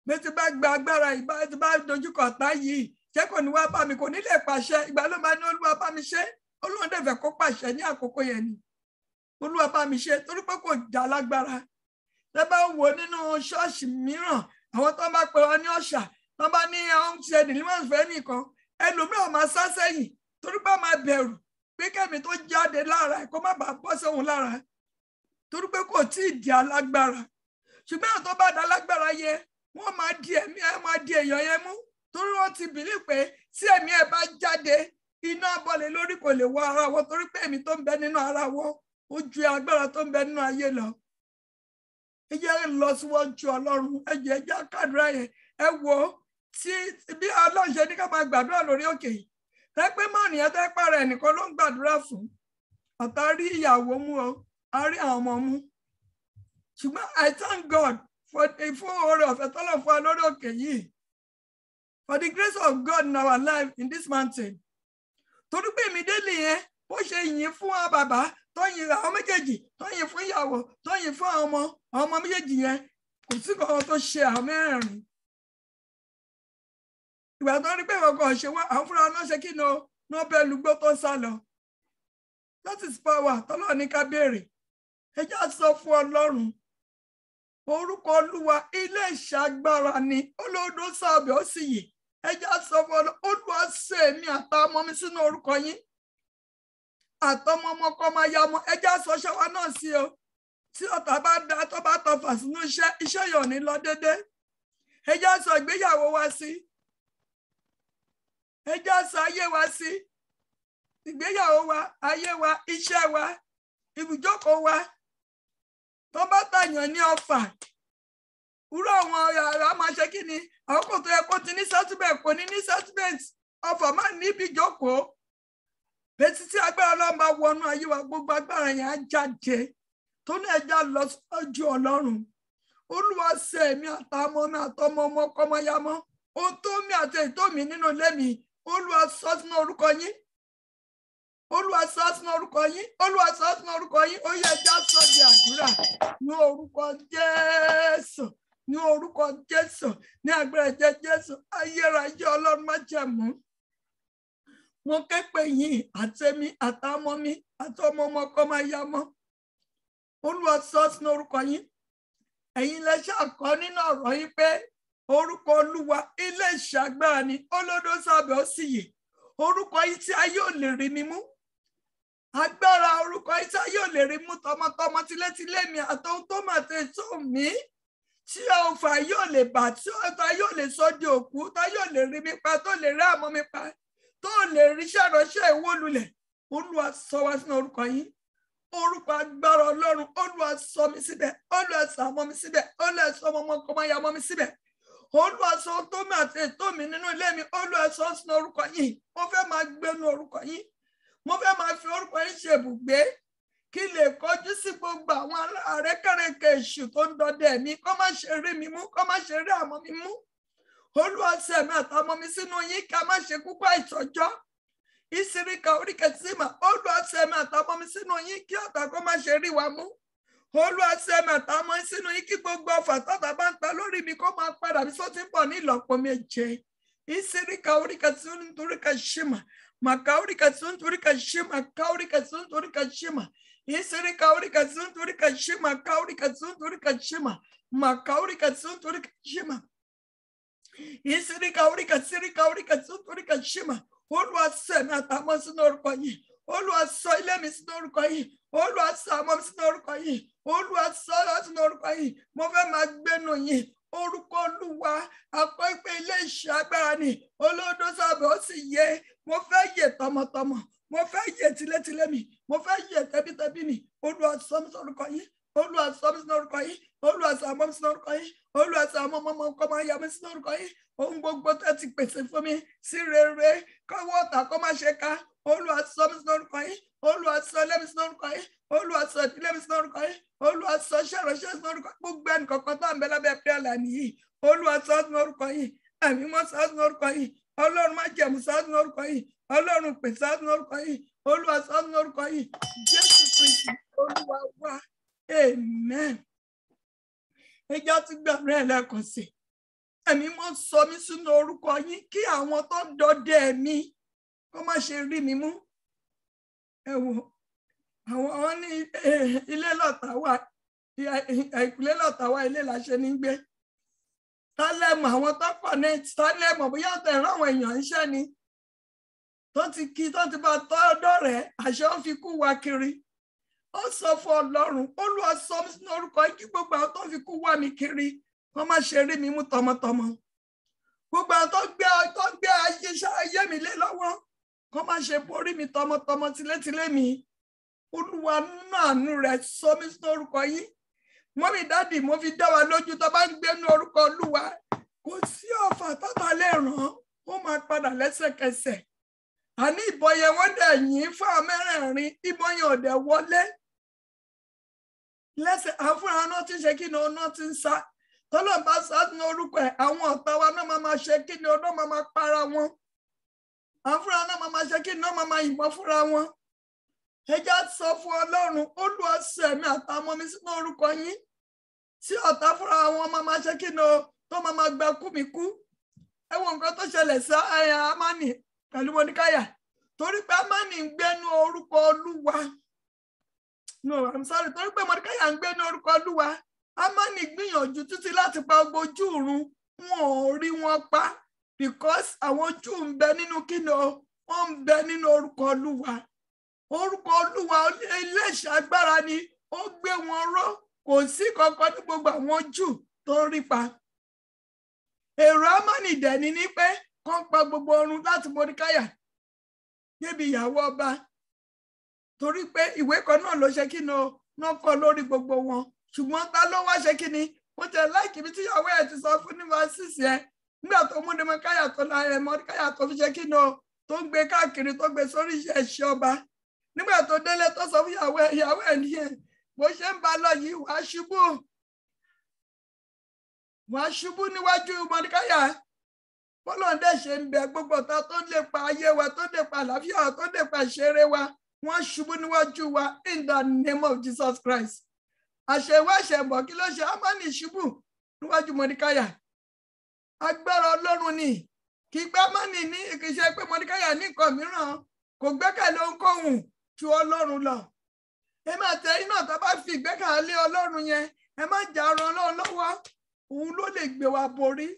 Bí ti bá gba agbára ìbá ti bá dojúkọ ọ̀tá yìí, ṣé kò ní wá bá mi, kò ní lè pàṣẹ. Ìgbà ló máa ní Olúwa bá mi ṣe. Olúwa dẹ̀ fẹ́ kó pàṣẹ ní àkókò yẹn ni. Olúwa bá mi ṣe torí pé kò já lágbára. Tẹ́ bá wò nínú ṣọ́ọ̀ṣì mìíràn, àwọn tó bá pe wọn ní ọ̀ṣà, tó bá ní àwọn ti ẹni ní wọ́n fẹ́ nìkan, ẹlòmíràn máa sá sẹ́yìn torí pé máa bẹ̀rù pé kẹ́mi tó jáde lára ẹ̀ kó má bàa bọ́ sóhun lára torí pé kò tí ì di alágbára. Ṣùgbọ́n àwọn tó bá dá lágbára yẹ, wọ́n máa di ẹ̀mí ẹ̀ máa di èèyàn yẹn mú torí wọ́n ti bìlí pé tí ẹ̀mí ẹ̀ bá jáde, iná abọ́lé lórí kò lè wọ ara wọn torí pé ẹ̀mí tó ń bẹ nínú ara wọn ó ju agbára tó ń bẹ nínú ayé lọ. Ẹ jẹ́ lọ síwájú Ọlọ́run, ẹ jẹ́ kádùrá yẹn. Ẹ wo tí bí Ọlọ́run ṣe ní ká máa gbàdúrà lórí òkè yìí. Ẹ pé mọ́ nìyẹn tẹ́ pààrọ̀ ẹnìkan ló ń gbàdúrà fún. Ọ̀tá rí ìyàwó mú o, a rí àwọn ọmọ mú. Ṣùgbọ́n I thank God fún oore ọ̀fẹ́ tọ́lọ̀ fún wa lórí òkè yìí. For the grace of God in our life in this mountain. Torí pé immediately yẹn, bó ṣe yìn fún wa bàbá, tó yin àwọn méjèèjì, tó yin fún ìyàwó, tó yin fún àwọn ọmọ méjèèjì yẹn, kò sí kankan tó ṣe àwọn mẹ́rẹ̀ẹ̀rin. Ìgbà tó rí pé ìwọ̀n ṣe wá, àwọn fúnra náà ṣe kí ni ó bẹ́ẹ̀ lùgbó tó sá lọ. That is power tọ́lọ́ ní ká béèrè. Ẹ já sọ fún Ọlọ́run. Orúkọ Olúwa ilé ìṣàgbára ni, olódó sábẹ̀ ó sì yè. Ẹ já sọ fún Ọlọ́run, Olúwa ṣe èmi àtàwọn ọmọ mi sínú orúkọ yín. Àtọmọ ọmọ kọ́ máa ya ọmọ, ẹ já sọ ṣẹ́wá náà sí o. Tí ọ̀tá bá dá tó bá tọfà sínú iṣẹ́ yóò ní lọ déédé. Ẹ já sọ ìgbéyàwó wa sí. Ẹ já sọ ayé wa sí. Ìgbéyàwó wa, ayé wa, iṣẹ́ wa, ibùjókòó wa. Tó bá tàyàn ní ọfà, wúrọ̀ àwọn ará máa ṣe kí ni? Àwọn kò tó yẹ kó ti ní settlement, kò ní ní settlement. Ọfà máa ní ibi ìjókòó. Bẹ́ẹ̀ tí agbára Ọlọ́run bá wọnú ayé wa, gbogbo agbára yẹn á jáde. Tó ní ẹja lọ sójú Ọlọ́run. Olúwa ṣe èmi àtàwọn mi àtọmọ ọmọ kọmọyamọ. Ohun tó mi àti ètò mi nínú ilé mi, Olúwa sọ sínú orúkọ yín. Olúwa sọ sínú orúkọ yín. Olúwa sọ sínú orúkọ yín. Ó yẹ ẹja sọ di àdúrà. Ní orúkọ Jésù. Ní orúkọ Jésù. Ní agbára ẹ̀jẹ̀ Jésù. Ayérayé Ọlọ́run májẹ̀mú. Mo ké pè yín àtẹ̀mí àtàwọn mi àtọmọ ọmọ kọmọyamọ. Olúwa sọ sínú orúkọ yín. Ẹ̀yin lẹ ṣàkọ́ nínú ọ̀rọ̀ yín pé orúkọ Olúwa ilé ìṣàgbára ni, olódó sábẹ̀ ó sì yè. Orúkọ yìí tí ayé ò lè rí mi mú. Agbára orúkọ yìí tí ayé ò lè rí mú tọmọtọmọ tilétilé mi àtọhun tó mà tẹ tó mi. Tí ọfà yóò lè bà, tí ọ̀tá yóò lè sọ di òkú, tá yóò lè rí mi pa, tó lè rí àmọ́ mi pa, tó lè rí ṣàránṣẹ́ ìwó lulẹ̀. Olúwa sọ wá sínú orúkọ yín. Orúkọ agbára Ọlọ́run, Olúwa sọ mi síbẹ̀, Olúwa sọ ọmọ mi síbẹ̀, Olúwa sọ ọmọ ọkọ máa ya ọmọ mi síbẹ̀. Olúwa sọ tó mi àti ètò mi nínú ilé mi, Olúwa sọ sínú orúkọ yín. Mo fẹ́ máa gbénu orúkọ yín. Mo fẹ́ máa fi orúkọ yín ṣe ibùgbé kí lè kọjú sí gbogbo àwọn àrékèrèkè èṣù tó ń dọdẹ mi, kó má ṣe rí mi mú, kó má ṣe rí àmọ́ mi mú. Olúwa sọ èmi àtàwọn mi sínú yín ká má ṣe kúkú àìtọ́jọ́. Ìsìríkà oríkẹsímà, Olúwa sọ èmi àtàwọn mi sínú yín kí ọ̀tá kó má ṣe rí wa mú. Olúwa sọ èmi àtàwọn mi sínú yín kí gbogbo ọfà tọ́tá bá ń ta lórí mi kó máa padà bí sọ́tí ń bọ̀ ní ìlọ́po méje. Ìsìríkà oríkẹsímà nítorí kẹsímà, màkà oríkẹsímà nítorí kẹsímà, ká oríkẹsímà nítorí kẹsímà. Ìsìríkà oríkẹsímà nítorí kẹsímà, ká oríkẹsímà nítorí kẹsímà, màkà oríkẹsímà nítorí kẹsímà. Ìsìríkà oríkẹsímà nítorí kẹsímà. Olúwa sọ èmi àtàwọn sínú orúkọ yìí. Olúwa sọ ilé mi sínú orúkọ yìí. Olúwa sọ àwọn mi sínú orúkọ yìí. Olúwa sọ ọ́ sínú orúkọ yìí. Mo fẹ́ máa gbénu yìí. Orúkọ Olúwa àkọ́ pé ilé iṣẹ́ agbára ni. Olódó sábẹ̀ ó sì yẹ. Mo fẹ́ yè tọmọtọmọ. Mo fẹ́ yè tilétilé mi. Mo fẹ́ yè tẹbítẹbí mi. Olúwa sọ mi sínú orúkọ yìí. Olúwa sọ mi sínú orúkọ yìí. Olúwa sọ àwọn mi sínú orúkọ yìí. Olúwa sọ àwọn ọmọ ọkọ máa yà mí sínú orúkọ yìí. Ohun gbogbo tẹ́ ti pèsè fún mi sí rere kọ́wọ́ ọ̀tá kó má ṣe ká. Olúwa sọ mi sínú orúkọ yìí. Olúwa sọ ilé mi sínú orúkọ yìí. Olúwa sọ ìdílé mi sínú orúkọ yìí. Olúwa sọ iṣẹ́ ìránṣẹ́ sínú orúkọ yìí. Gbogbo ẹnì kọ̀ọ̀kan tó ń bẹ lábẹ́ prayer nìyí. Olúwa sọ sínú orúkọ yìí. Ẹ̀mí mọ́ sọ sínú orúkọ yìí. Ọlọ́run má jẹ̀mú sọ sínú orúkọ yìí. Ọlọ́run pè sọ sínú orúkọ yìí. Olúwa sọ sínú orúkọ yìí. Jésù Kristi Olúwa wa. Amen. Ẹjọ́ ti gbàgbé ẹlẹ́kọ̀ọ́ sí. Ẹ̀mí mọ́ sọ mí sínú orúkọ yín kí àwọn tó ń dọdẹ mi kó má ṣe rí mi mú. Ẹ wò àwọn ní ilé lọ́tà wà, ìpínlẹ̀ lọ́tà wà, ilé làṣẹ ní gbé. Tálẹ̀mọ̀ àwọn tó connect, tálẹ̀mọ̀ bóyá tẹ̀ rán àwọn èèyàn iṣẹ́ ni. Tó ti kí tó ti bá tọ́dọ̀ rẹ̀ àṣẹ ó fi kú wa kiri. Ó sọ fún Ọlọ́run, Olúwa sọ mí sínú orúkọ yín kí gbogbo àwọn tó fi kú wá mi kiri wọ́n má ṣe rí mi mú tọmọtọmọ. Gbogbo àwọn tó gbé ayé mi lé lọ́wọ́ wọ́n má ṣe borí mi tọmọtọmọ tilétilé mi. Olúwa nínú àánú rẹ̀ sọ mí sínú orúkọ yín. Mọ́mí dádì mo fi dá wa lójú tó bá ń gbé ní orúkọ Olúwa kò sí ọ̀fà tọ́ta lè ràn ó máa padà lẹ́sẹ̀kẹsẹ̀. Àní ìbọn yẹn wọ́n dẹ̀ yìn fún àwọn mẹ́rẹ̀ẹ̀rin, ìbọn yẹn ò dẹ̀ wọlé. Lẹ́sẹ̀ àfúnra náà ti ṣe kí ni ọ̀nà ti ń sá. Tọ́lọ̀ bá sá ní orúkọ ẹ̀, àwọn ọ̀tá wa náà máa ṣe kí ni ọ̀nà máa para wọn. Àfúnra náà máa ṣe kí ni ọ̀nà máa yìnbọn fúnra wọn. Ẹja sọ fún Ọlọ́run, Olúwa sọ èmi àtàwọn mi sínú orúkọ yín. Tí ọ̀tá fúnra wọn máa ṣe kí ni tó máa gba kú mi kú. Ẹ wo nǹkan tó ṣẹlẹ̀ sí Ámánì pẹ̀lú Mọ́díkáyà. Torí pé Ámánì ń gbénu orúkọ Olúwa. No, I'm sorry. Torí pé Mọ́díkáyà ń gbénu orúkọ Olúwa. Ámánì gbìyànjú títí láti pa gbogbo Júù run. Wọn ò rí wọn pa because àwọn Júù ń bẹ nínú kíni o, wọ́n ń bẹ nínú orúkọ Olúwa. Orúkọ Olúwa ilé ìṣàgbára ni ó gbé wọn ró. Kò sí kankan ní gbogbo àwọn Júù tó ń rí pa. Èrò Ámánì dẹ̀ ni pé kán pa gbogbo ọrùn láti Mọ́díkáyà níbi ìyàwó ọba. Torí pé ìwé kan náà ló ṣe kí ni o, náà kọ lórí gbogbo wọn. Ṣùgbọ́n ta ló wá ṣe kí ni? Mo jẹ́ láìkí bí tí ìyàwó ẹ̀ ti sọ fún ní Vásísì ẹ̀. Nígbà tó mú Mọ́díkáyà tó Mọ́díkáyà tó fi ṣe kí ni o, tó ń gbé káàkiri tó gbé sórí ẹṣin ọba. Nígbà tó délé tó sọ fún ìyàwó ẹ̀ nìyẹn. Bó ṣe ń bá lọ yìí wàá ṣubú. Wàá ṣubú níwájú Mọ́díkáyà. Bọ́lọ́ndé ṣe ń bẹ gbogbo ọ̀tá tó ń lépa ayé wa, tó ń lépa àlàáfíà, tó ń lépa ìṣeré wa. Wọ́n ṣubú níwájú wa in the name of Jesus Christ. Àṣẹwọ́ àṣẹbọ̀ kí ló ṣe? Ámánì ṣubú níwájú Mọ́díkáyà. Agbára Ọlọ́run ni kì í gbá Ámánì ní ìkìṣẹ́ pé Mọ́díkáyà ní nǹkan mìíràn kò gbẹ́kẹ̀lé ohunkóhun ju Ọlọ́run lọ. Ẹ máa tẹ iná tó bá fi ìgbẹ́kẹ̀lé Ọlọ́run yẹn, ẹ má jà ran Ọlọ́run lọ́wọ́. Òun ló lè gbé wa borí.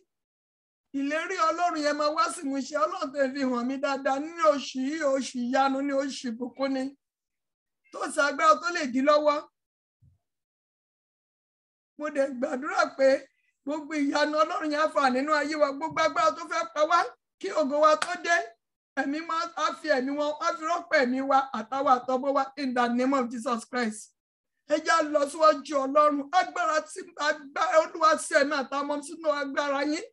Ìlérí Ọlọ́run yẹn máa wá sí ìmúṣẹ. Ọlọ́run tó fi hàn mí dáadáa nínú oṣù yìí, oṣù ìyanu ní oṣù ìbùkún ni. Tó ṣàgbára tó lè dí lọ́wọ́. Mo dẹ̀ gbàdúrà pé gbogbo ìyanu Ọlọ́run yẹn fà nínú ayé wa, gbogbo agbára tó fẹ́ pa wá kí ògo wa tó dé. ẹ̀mí máa á fi ẹ̀mí wọn á fi rọ́pò ẹ̀mí wa àtàwọn àtọmọ wa in the name of Jesus Christ. Ẹ já lọ síwájú Ọlọ́run agbára tí agbára Olúwa sí ẹ̀mí àtàwọn sínú agbára yín.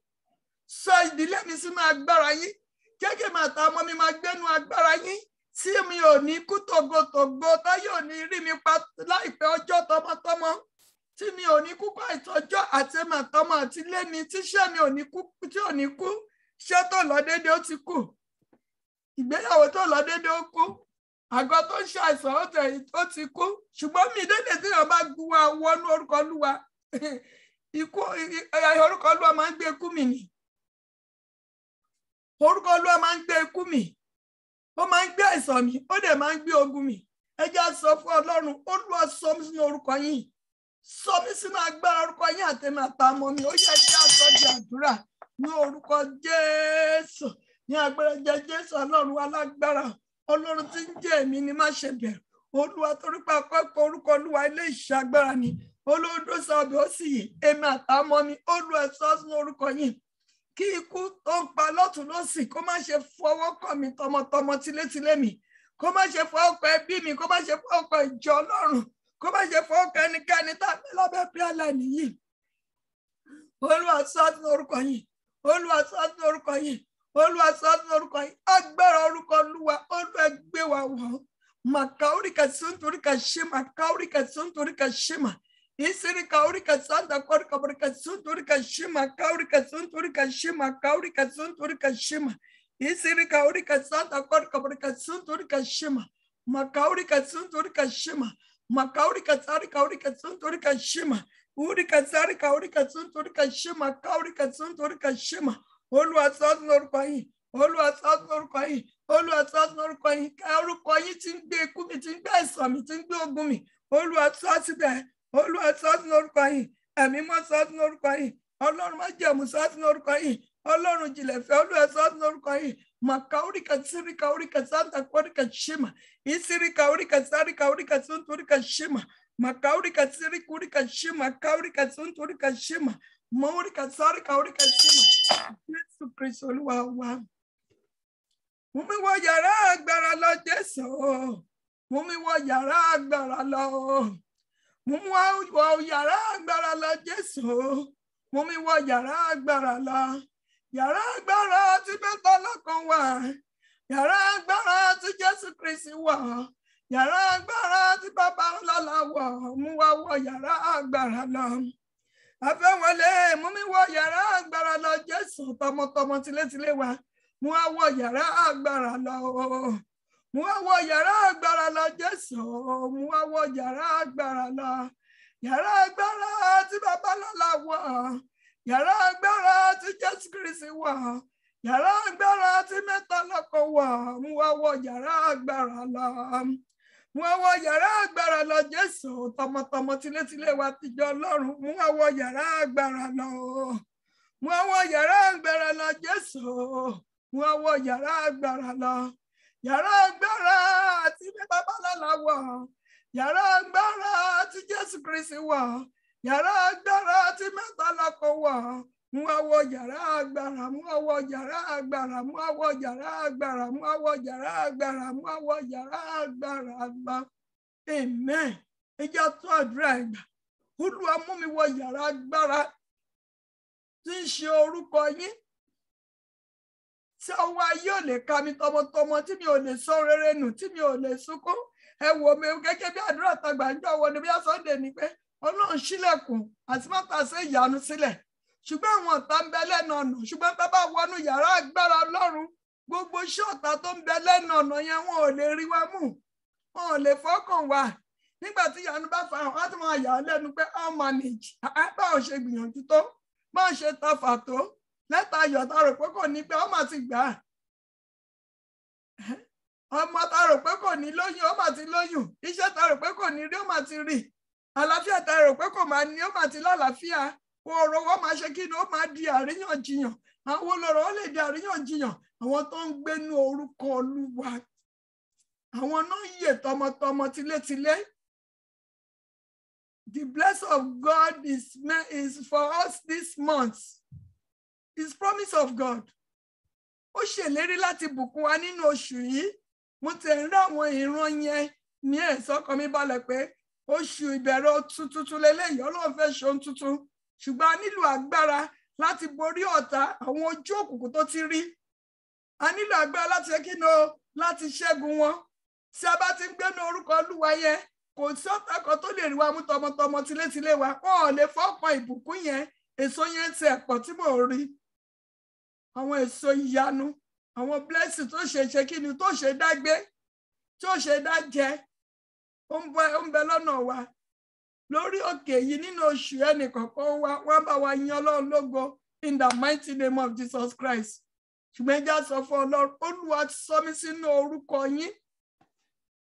Sọ ìdílé mi sínú agbára yín. Gẹ́gẹ́ mi àtàwọn mi máa gbénu agbára yín. Tí mi ò ní kú tògótògó táyé ò ní rí mi pa láìpẹ́ ọjọ́ tọmọtọmọ. Tí mi ò ní kú kọ́ ìtọ́jọ́ àti ẹ̀mí àtọmọ àti ilé mi tíṣẹ́ mi ò ní kú tí ò ní kú. Iṣẹ́ tó lọ déédéé ó ti kú. Ìgbéyàwó tó lọ déédéé ó kú. Àgọ́ tó ń ṣàìsàn ó ti kú. Ṣùgbọ́n mi déédéé tí èèyàn bá gbúwa wọnú orúkọ Olúwa. Ikú orúkọ Olúwa máa ń gbé ikú mi nì. Orúkọ Olúwa máa ń gbé ikú mi. Ó máa ń gbé àìsàn mi. Ó dẹ̀ máa ń gbé ogun mi. Ẹ jẹ́ á sọ fún Ọlọ́run, Olúwa sọ mí sínú orúkọ yín. Sọ mí sínú agbára orúkọ yín àtẹ̀mí àtàmọ́ mi. Ó yẹ kí a sọ di àdúrà ní orúkọ Jésù. Ní agbára jẹ́ Jésù Ọlọ́run alágbára. Ọlọ́run tí ń jẹ́ èmi ni má ṣe bẹ̀rù. Olúwa torí pé àkọ́kọ́ orúkọ Olúwa ilé ìṣẹ́ agbára ni. Olódó sọ ọbẹ̀ ó sì yè. Èmi àtàmọ́ mi. Olúwa sọ sínú orúkọ yín. Kí ikú tó ń pa lọ́tùn lósì kó má ṣe fọwọ́ kàn mí tọmọtọmọ tilétilé mi. Kó má ṣe fọwọ́ kàn ẹbí mi. Kó má ṣe fọwọ́ kàn ìjọ Ọlọ́run. Kó má ṣe fọwọ́ kàn ẹnikẹ́ni tàbí lábẹ́ píálà nìyí. Olúwa sọ sínú orúkọ yín. Olúwa sọ sínú orúkọ yín. Olúwa sọ sínú orúkọ yín. Agbára orúkọ Olúwa. Olúwa gbé wa wọ̀. Makauri kasuntori kashima. Kauri kasuntori kashima. Isiri kauri kasanta kori kaburi kasuntori kashima. Kauri kasuntori kashima. Kauri kasuntori kashima. Isiri kauri kasanta kori kaburi kasuntori kashima. Makauri kasuntori kashima. Makauri kasari kauri kasuntori kashima. Uri kasari kauri kasuntori kashima. Kauri kasuntori kashima. Olúwa sọ sínú orúkọ yín. Olúwa sọ sínú orúkọ yín. Olúwa sọ sínú orúkọ yín. Orúkọ yín tí ń gbé ikú mi, tí ń gbé àìsàn mi, tí ń gbé ogun mi. Olúwa sọ síbẹ̀. Olúwa sọ sínú orúkọ yín. Ẹ̀mí mọ́ sọ sínú orúkọ yín. Ọlọ́run má jẹ̀mú sọ sínú orúkọ yín. Ọlọ́run jìnlẹ̀ fẹ́. Olúwa sọ sínú orúkọ yín. Makauri kasiri kauri kasanta kori kashima. Isiri kauri kasari kauri kasuntori kashima. Makauri kasiri kuri kashima. Kauri kasuntori kashima. Mauri kasari kauri kashima. Jésù Kristi Olúwa wa. Mú mi wọ yàrá agbára lọ Jésù. Mú mi wọ yàrá agbára lọ. Mú mi wọ yàrá agbára lọ Jésù. Mú mi wọ yàrá agbára lọ. Yàrá agbára tí mẹ́ta lọ́kan wà. Yàrá agbára tí Jésù Kristi wà. Yàrá agbára tí Bàbá ńlá wà. Mú wa wọ yàrá agbára lọ. Afẹ́wọlé, mú mi wọ yàrá agbára lọ Jésù tọmọtọmọ tilétilé wa. Mú wa wọ yàrá agbára lọ. Mú wa wọ yàrá agbára lọ Jésù. Mú wa wọ yàrá agbára lọ. Yàrá agbára tí Bàbá ńlá wà. Yàrá agbára tí Jésù Kristi wà. Yàrá agbára tí mẹ́ta lọ́kan wà. Mú wa wọ yàrá agbára lọ. Mú wa wọ yàrá agbára lọ Jésù tọmọtọmọ tilétilé wa tìjọ Ọlọ́run. Mú wa wọ yàrá agbára lọ. Mú wa wọ yàrá agbára lọ Jésù. Mú wa wọ yàrá agbára lọ. Yàrá agbára tí Bàbá ńlá wà. Yàrá agbára tí Jésù Kristi wà. Yàrá agbára tí mẹ́ta lọ́kan wà. Mú wa wọ yàrá agbára. Mú wa wọ yàrá agbára. Mú wa wọ yàrá agbára. Mú wa wọ yàrá agbára. Mú wa wọ yàrá agbára lọ. Amen. Ẹ jẹ́ á tún àdúrà ìgbà. Olúwa mú mi wọ yàrá agbára tí ń ṣe orúkọ yín. Tí ọwọ́ ayé ò lè ka mi tọmọtọmọ, tí mi ò lè sọ rere nù, tí mi ò lè sunkún. Ẹ wò mí gẹ́gẹ́ bí àdúrà tàgbà ń jọ wọ ni bí Sunday ni pé Ọlọ́run ṣílẹ̀kùn àti mọ́ta ṣe ìyanu sílẹ̀. Ṣùgbọ́n àwọn ọ̀tá ń bẹ lẹ́nu ọ̀nà. Ṣùgbọ́n tá bá wọnú yàrá agbára Ọlọ́run, gbogbo iṣẹ́ ọ̀tá tó ń bẹ lẹ́nu ọ̀nà yẹn wọn ò lè rí wa mú. Wọn ò lè fọ́kàn wa. Nígbà tí ìyanu bá fa hàn, wọ́n ti máa yà á lẹ́nu pé how manage. Báwo ṣe gbìyànjú tó? Báwo ṣe tafà tó? Lẹ́tà ayọ̀ tá rò pé kò ní pé ọmọ ti gbà á. Ọmọ tá rò pé kò ní lóyún, ọmọ ti lóyún. Iṣẹ́ tá rò pé kò ní rí, ọmọ ti rí. Àlàáfíà tá rò pé kò máa ní, ọmọ ti lálàáfíà. Ọ̀rọ̀ wọn máa ṣe kí ni ó máa di àríyànjiyàn. Àwọn olóró ó lè di àríyànjiyàn. Àwọn tó ń gbénú orúkọ Olúwa. Àwọn náà yè tọmọtọmọ tilétilé. The blessing of God is for us this month. It's promise of God. ó ṣèlérí láti bùkún wa nínú oṣù yìí. Mo ti ń rí àwọn ìran yẹn ní ẹ̀sọ́kàn mi balẹ̀ pé oṣù ìbẹ̀rẹ̀ tuntun lélẹ́yìí, Ọlọ́run fẹ́ ṣe ohun tuntun, ṣùgbọ́n a nílò agbára láti borí ọ̀tá àwọn ojú òkùnkùn tó ti rí. A nílò agbára láti láti ṣẹ́gun wọn. Tí a bá ti ń gbénu orúkọ Olúwa yẹn, kò sí ọ̀tá kan tó lè rí wa mú tọmọtọmọ tilétilé wa. Wọn ò lè fọ́pọ̀ ìbùkún yẹn. Èso yẹn ti ẹ̀pọ̀ tí mò ń rí. Àwọn èso ìyanu, àwọn blessing tó ṣe kíni, tó ṣe dágbé, tó ṣe dájẹ, ó ń bẹ lọ́nà wa. Lórí òkè yìí nínú oṣù ẹnìkọ̀ọ̀kan wa, wọ́n bá wa yin Ọlọ́run lógo in the mighty name of Jesus Christ. Ṣùgbọ́n ẹja sọ fún Ọlọ́run, Olúwa ti sọ mí sínú orúkọ yín.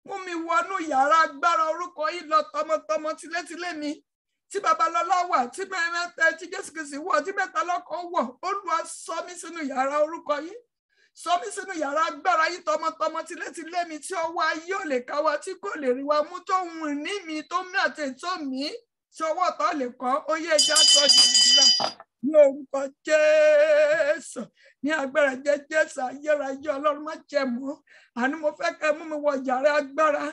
Mú mi wọnú yàrá agbára orúkọ yín lọ tọmọtọmọ tilétilé mi. Tí Babalọ́lá wà, tí mẹ́ta tí Jésù Kristi wọ̀, tí mẹ́ta lọ́kàn wọ̀, Olúwa sọ mí sínú yàrá orúkọ yín. Sọ mí sínú yàrá agbára yín tọmọtọmọ tilétilé mi, tí ọwọ́ ayé ò lè ká wa, tí kò lè rí wa mú, tó hùn ní mi, tó mí àti ètò mi, tí ọwọ́ ọ̀tá lè kọ́. Ó yẹ ẹja tọ́jú ìdílé ní orúkọ Jésù, ní agbára Jésù ayérayé Ọlọ́run má jẹ́ mọ́. Àní mo fẹ́ kẹ́ mú mi wọ yàrá agbára,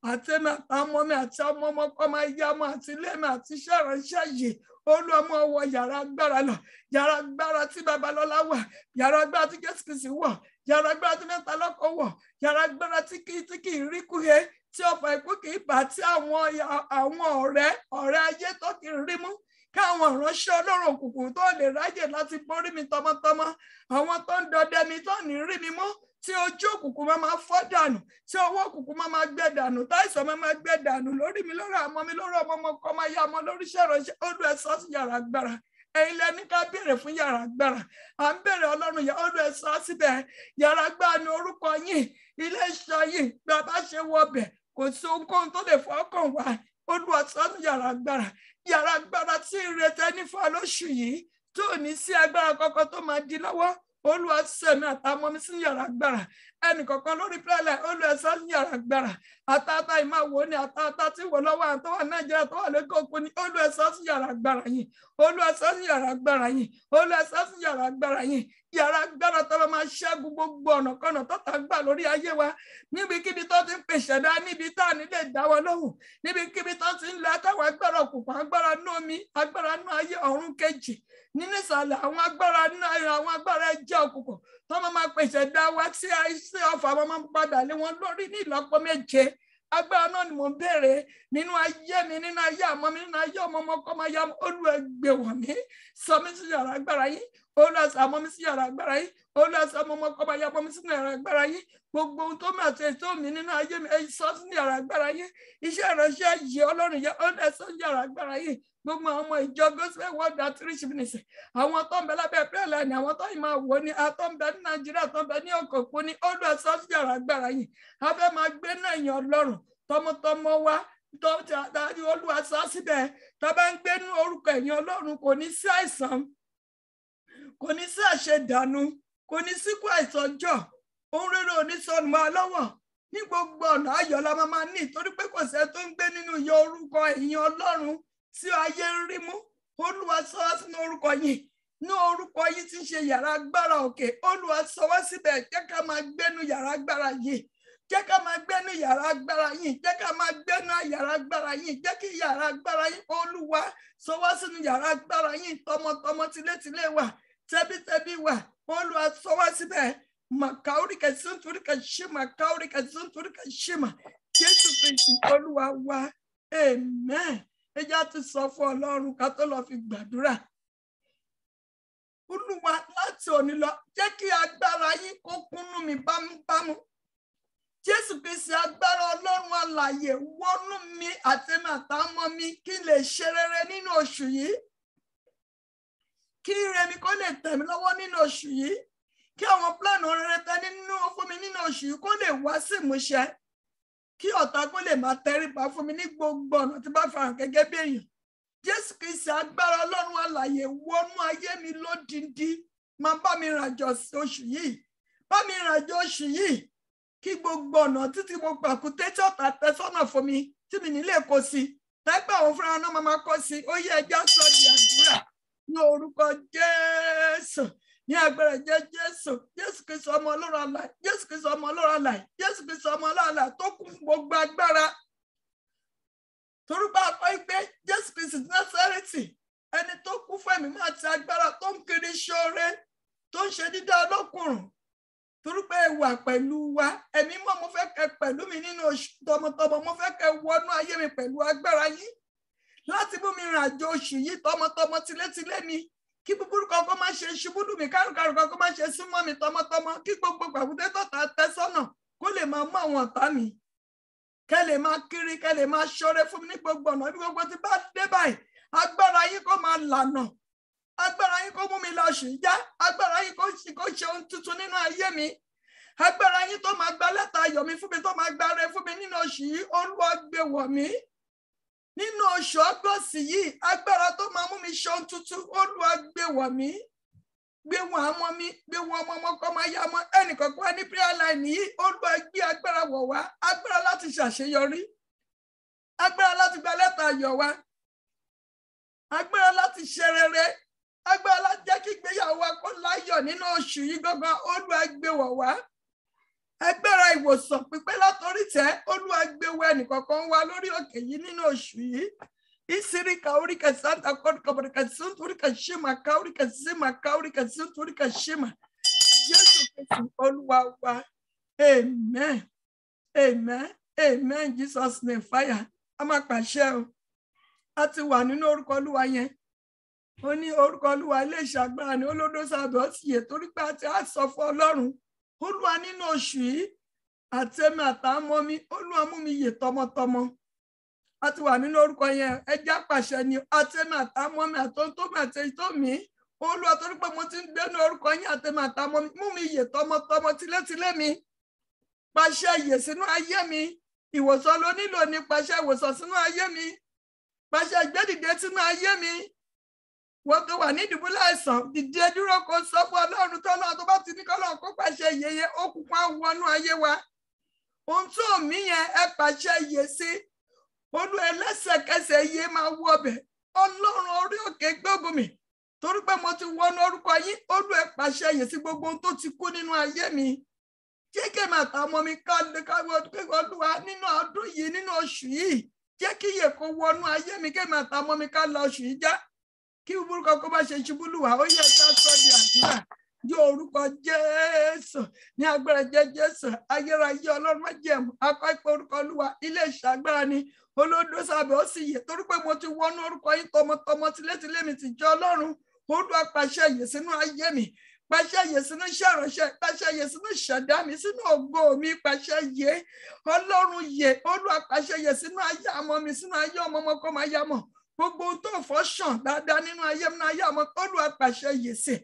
àti ẹ̀mí àtàwọn mi àti ọmọ ọmọ kọ́ máa yá ọmọ àti ilé mi àti iṣẹ́ ìránṣẹ́ yìí. Olúwa mú wọ yàrá agbára lọ, yàrá agbára tí Babalọ́lá wà, yàrá agbára tí Jésù Kristi wọ̀, yàrá agbára tí mẹ́ta lọ́kàn wọ̀, yàrá agbára tí kì í rí kúhe, tí ọ̀fà ikú kì í bà, tí àwọn ọ̀rẹ́ ayé tó kì í rí mú, káwọn ìránṣẹ́ Ọlọ́run òkùnkùn tó lè ráyè láti borí mi tọmọtọmọ, àwọn tó ń dọdẹ mi tó ní rí mi mú, tí ojú òkùnkùn máa fọ́ dànù, tí ọwọ́ òkùnkùn máa gbẹ dànù, táìsàn máa gbẹ dànù lórí mi, lórí àmọ́ mi, lórí ọmọ ọmọ kọ́ máa yá ọmọ lórí iṣẹ́ ìránṣẹ́. Olú ẹ sọ sí yàrá agbára. Ẹ̀yin lẹni ká béèrè fún yàrá agbára. À ń béèrè Ọlọ́run yẹn. Olú ẹ sọ síbẹ̀. Yàrá agbára ni orúkọ yín, ilé iṣẹ́ yín, bí a bá ṣe wọ ọbẹ̀, kò sí ohunkóhun tó lè fọkàn wá. Olúwa sọ sí yàrá agbára. Yàrá agbára tí ìrètí ẹni fún lóṣù yìí, tó ní sí agbára kankan tó máa di lọ́wọ́. Olúwa sẹ̀mí àtàwọn mi sí yàrá agbára. Ẹnì kọ̀ọ̀kan lórí pẹ́lẹ̀, Olúwa sọ sí yàrá agbára. Àtàtà ìmáwò ni àtàtà tí wọ́n lọ́wọ́ àwọn tó wà Nàìjíríà tó wà lẹ́kọ̀ọ́ ní. Olúwa sọ sí yàrá agbára yìí. Olúwa sọ sí yàrá agbára yìí. Olúwa sọ sí yàrá agbára yìí. Yàrá agbára tó máa ṣẹ́gun gbogbo ọ̀nàkọ́nà tó tà gbà lórí ayé wa. Níbikíbi tó ti ń pèsè dá, níbi tá à ní lè dá wa lóhùn. Níbikíbi tó ti ń lọ káwọn agbára òkùnkùn, agbára nú omi, agbára nú ayé ọ̀run kejì. Nínú ìsàlẹ̀ àwọn agbára ẹ̀jẹ̀ òkùnkùn tó máa pèsè dá wa tí àìsí ọ̀fà máa padà lé wọn lórí ní ìlọ́po méje. Agbára náà ni mò ń béèrè nínú ayé mi, nínú ayé àmọ́ mi, nínú ayé ọmọ ọmọ kọ́ máa yá Olúwa gbé wọ̀ mí. Sọ mí sí yàrá agbára yín. Olúwa sọ àmọ́ mi sí yàrá agbára yín. Olúwa sọ ọmọ ọmọ kọ́ máa yá ọmọ mi sí yàrá agbára yín. Gbogbo ohun tó máa ṣe tó mi nínú ayé mi, ẹ sọ sí yàrá agbára yín. Iṣẹ́ ìránṣẹ́ yìí Ọlọ́run yẹ, Olúwa sọ yàrá agbára yín. Gbogbo àwọn ọmọ ìjọ Gospel World Outreach Ministry, àwọn tó ń bẹ lábẹ́ pẹ́ẹ́lẹ̀ ni, àwọn tó yìí máa wò ní, àtọ́ ń bẹ ní Nàìjíríà, tó ń bẹ ní òkòkò ní. Olúwa sọ sí yàrá agbára yín. A fẹ́ máa gbé náà yan Ọlọ́run tọmọtọmọ wa tó ti àtàrí. Olúwa sọ síbẹ̀. Tá bá ń gbé ní orúkọ ẹ̀yin Ọlọ́run, kò ní sí àìsàn, kò ní sí àṣedànù, kò ní sí kú àìsànjọ́, ohun rere ò ní sọnù máa lọ́wọ́. Ní gbogbo ọ̀nà ayọ̀ la máa ní, torí pé kò sẹ́ tó ń gbé nínú iye orúkọ ẹ̀yin Ọlọ́run tí ayé ń rí mú. Olúwa sọ wá sínú orúkọ yìí, ní orúkọ yìí tí ń ṣe yàrá agbára òkè. Olúwa sọ wá síbẹ̀. Jẹ́ ká máa gbénu yàrá agbára yìí. Jẹ́ ká máa gbénu yàrá agbára yìí. Jẹ́ ká máa gbénu yàrá agbára yìí. Jẹ́ kí yàrá agbára yìí, Olúwa sọ wá sínú yàrá agbára yìí, tọmọtọmọ tilétilé wa, tẹbítẹbí wa. Olúwa sọ wá síbẹ̀. Makauri kẹsíntúrí kẹsíma, kauri kẹsíntúrí kẹsíma. Jésù Kristi Olúwa wa. Amen. Ẹ jẹ́ á ti sọ fún Ọlọ́run ká tó lọ fi gbàdúrà. Olúwa, láti òní lọ, jẹ́ kí agbára yín kó kúnnú mi bámúbámú. Jésù Kristi, agbára Ọlọ́run alààyè wọnú mi àtẹ̀mí àtàwọn mi, kí n lè ṣe rere nínú oṣù yìí. Kí ire mi kó lè tẹ̀ mí lọ́wọ́ nínú oṣù yìí. Kí àwọn pílánù rere tẹ́ nínú fún mi nínú oṣù yìí kó lè wá sí ìmúṣẹ. Kí ọ̀tá kó lè máa tẹríba fún mi ní gbogbo ọ̀nà tí bá farahàn gẹ́gẹ́ bí èèyàn. Jésù Kristi, agbára Ọlọ́run alààyè wọnú ayé mi lódindi. Máa bá mi rìnàjò oṣù yìí. Bá mi rìnàjò oṣù yìí. Kí gbogbo ọ̀nà títí mo pàkúté tí ọ̀tá tẹ sọ́nà fún mi tí mi nílé kó sí. Tẹ́gbẹ́ àwọn fúnra náà máa kó sí. Ó yẹ ẹjẹ́ sọ di àdúrà ní orúkọ Jésù. ní agbára jẹ́ Jésù Kristi ọmọ Ọlọ́run alààyè Jésù Kristi ọmọ Ọlọ́run alààyè Jésù Kristi ọmọ Ọlọ́run alààyè tó kún fún gbogbo agbára torúbá akọ́ pé Jésù Kristi Násárẹ́tì ẹni tó kún fún ẹ̀mí àti agbára tó ń kiri ṣoore tó ń ṣe dídá ọlọ́kùnrùn torúpé wà pẹ̀lú wa ẹ̀mí mọ́ mo fẹ́ kẹ́ pẹ̀lú mi nínú oṣù tọmọtọmọ mo fẹ́ kẹ́ wọnú ayé mi pẹ̀lú agbára yín láti mú mi rìn àjò oṣù yìí tọmọtọmọ tilétilé mi kí búburú kankan má ṣe ṣubú lù mí kárùkárù kankan má ṣe súnmọ́ mi tọmọtọmọ kí gbogbo gbàgbọ́dé tọ̀tà tẹ́ sọ́nà kó lè máa mú àwọn ọ̀tá mi kẹ́ lè máa kiri kẹ́ lè máa ṣọ́rẹ́ fún mi ní gbogbo ọ̀nà bí gbogbo ti bá dé báyìí agbára yín kó máa lànà agbára yín kó mú mi lọ ṣì já agbára yín kó ṣe ohun tuntun nínú ayé mi agbára yín tó máa gba lẹ́tà ayọ̀ mi fún mi tó máa gba rẹ fún mi nínú oṣù yìí Olúwa gbé wọ̀ mí nínú oṣù Ọgọ́sì yìí agbára tó máa mú mi ṣe ohun tuntun Olúwa gbé wọ̀ mí gbé wọn àmọ́ mi gbé wọn ọmọ kọ́ máa yá mọ́ ẹnìkọ̀ọ̀kan wá ní prayer line yìí Olúwa gbé agbára wọ̀ wá agbára láti ṣàṣeyọrí agbára láti gba lẹ́tà ayọ̀ wa agbára láti ṣe rere agbára láti jẹ́ kí ìgbéyàwó wa kó láyọ̀ nínú oṣù yìí gangan Olúwa gbé wọ̀ wá agbára ìwòsàn pípé látòrí tẹ́ Olúwa gbé wọ ẹnìkọ̀ọ̀kan wá lórí òkè yìí nínú oṣù yìí isirika orika santa korika borika sunturika shima kaurika sima kaurika sunturika shima Jésù Kristi Olúwa wa amen amen amen Jesus name fire a máa pàṣẹ o a ti wà nínú orúkọ Olúwa yẹn ó ní orúkọ Olúwa ilé ìṣàgbára ni olódó sábẹ́ ó sì yẹ torí pé a ti á sọ fún Ọlọ́run Olúwa nínú oṣù yìí àti èmi àtàmọ́ mi Olúwa mú mi yè tọmọtọmọ a ti wà nínú orúkọ yẹn ẹjẹ́ àpàṣẹ ni àti èmi àtàmọ́ mi àtọ́ntó mi àti èyí tó mi Olúwa torí pé mo ti ń gbé ní orúkọ yẹn àti èmi àtàmọ́ mi mú mi yè tọmọtọmọ tilétilé mi pàṣẹ ìyè sínú ayé mi ìwòsàn ló nílò ní pàṣẹ ìwòsàn sínú ayé mi pàṣẹ ìgbédìde sínú ayé mi wọ́n tó wà ní ìdìbòlẹ̀ àìsàn dìde dúró kó sọ fún Ọlọ́run tó náà tó bá ti ní kọ́lọ́run kó pàṣẹ ìyè òkùnkùn àwọn ayé wa ohun tó mí yẹn ẹ pàṣẹ ìyè sí Olú ẹlẹ́sẹ̀kẹsẹ̀ ìyè máa wọ ọbẹ̀ Ọlọ́run orí òkè gbógun mi torí pé mo ti wọnú orúkọ yín Olú ẹ pàṣẹ ìyè sí gbogbo ohun tó ti kú nínú ayé mi jẹ́ kí èmi àtàwọn mi ká Olúwa nínú ọdún yìí nínú oṣù yìí jẹ́ kí ìyè kó wọnú ayé mi kí èmi àtàwọn mi ká lọ oṣù yìí já kí búburú kankan bá ṣe ṣubú lù wá ó yẹ ká sọ di àdúrà yóò orúkọ Jésù ní agbára jẹ́ Jésù ayérayé Ọlọ́run májẹ̀mú akọ́ ìpè orúkọ Olúwa ilé ìṣàgbára ni olódó sábẹ́ ó sì yẹ torí pé mo ti wọnú orúkọ yín tọmọtọmọ tilétilé mi ti jẹ́ Ọlọ́run Olúwa pàṣẹ ìyè sínú ayé mi pàṣẹ ìyè sínú iṣẹ́ ìránṣẹ́ pàṣẹ ìyè sínú ìṣẹ̀dá mi sínú ògo mi pàṣẹ ìyè Ọlọ́run yè Olúwa pàṣẹ ìyè sínú ayé ọmọ mi sínú ayé ọmọ kó máa yá mọ́ gbogbo ohun tó fọ́ ṣàn dáadáa nínú ayé ọmọ Olúwa pàṣẹ ìyè sí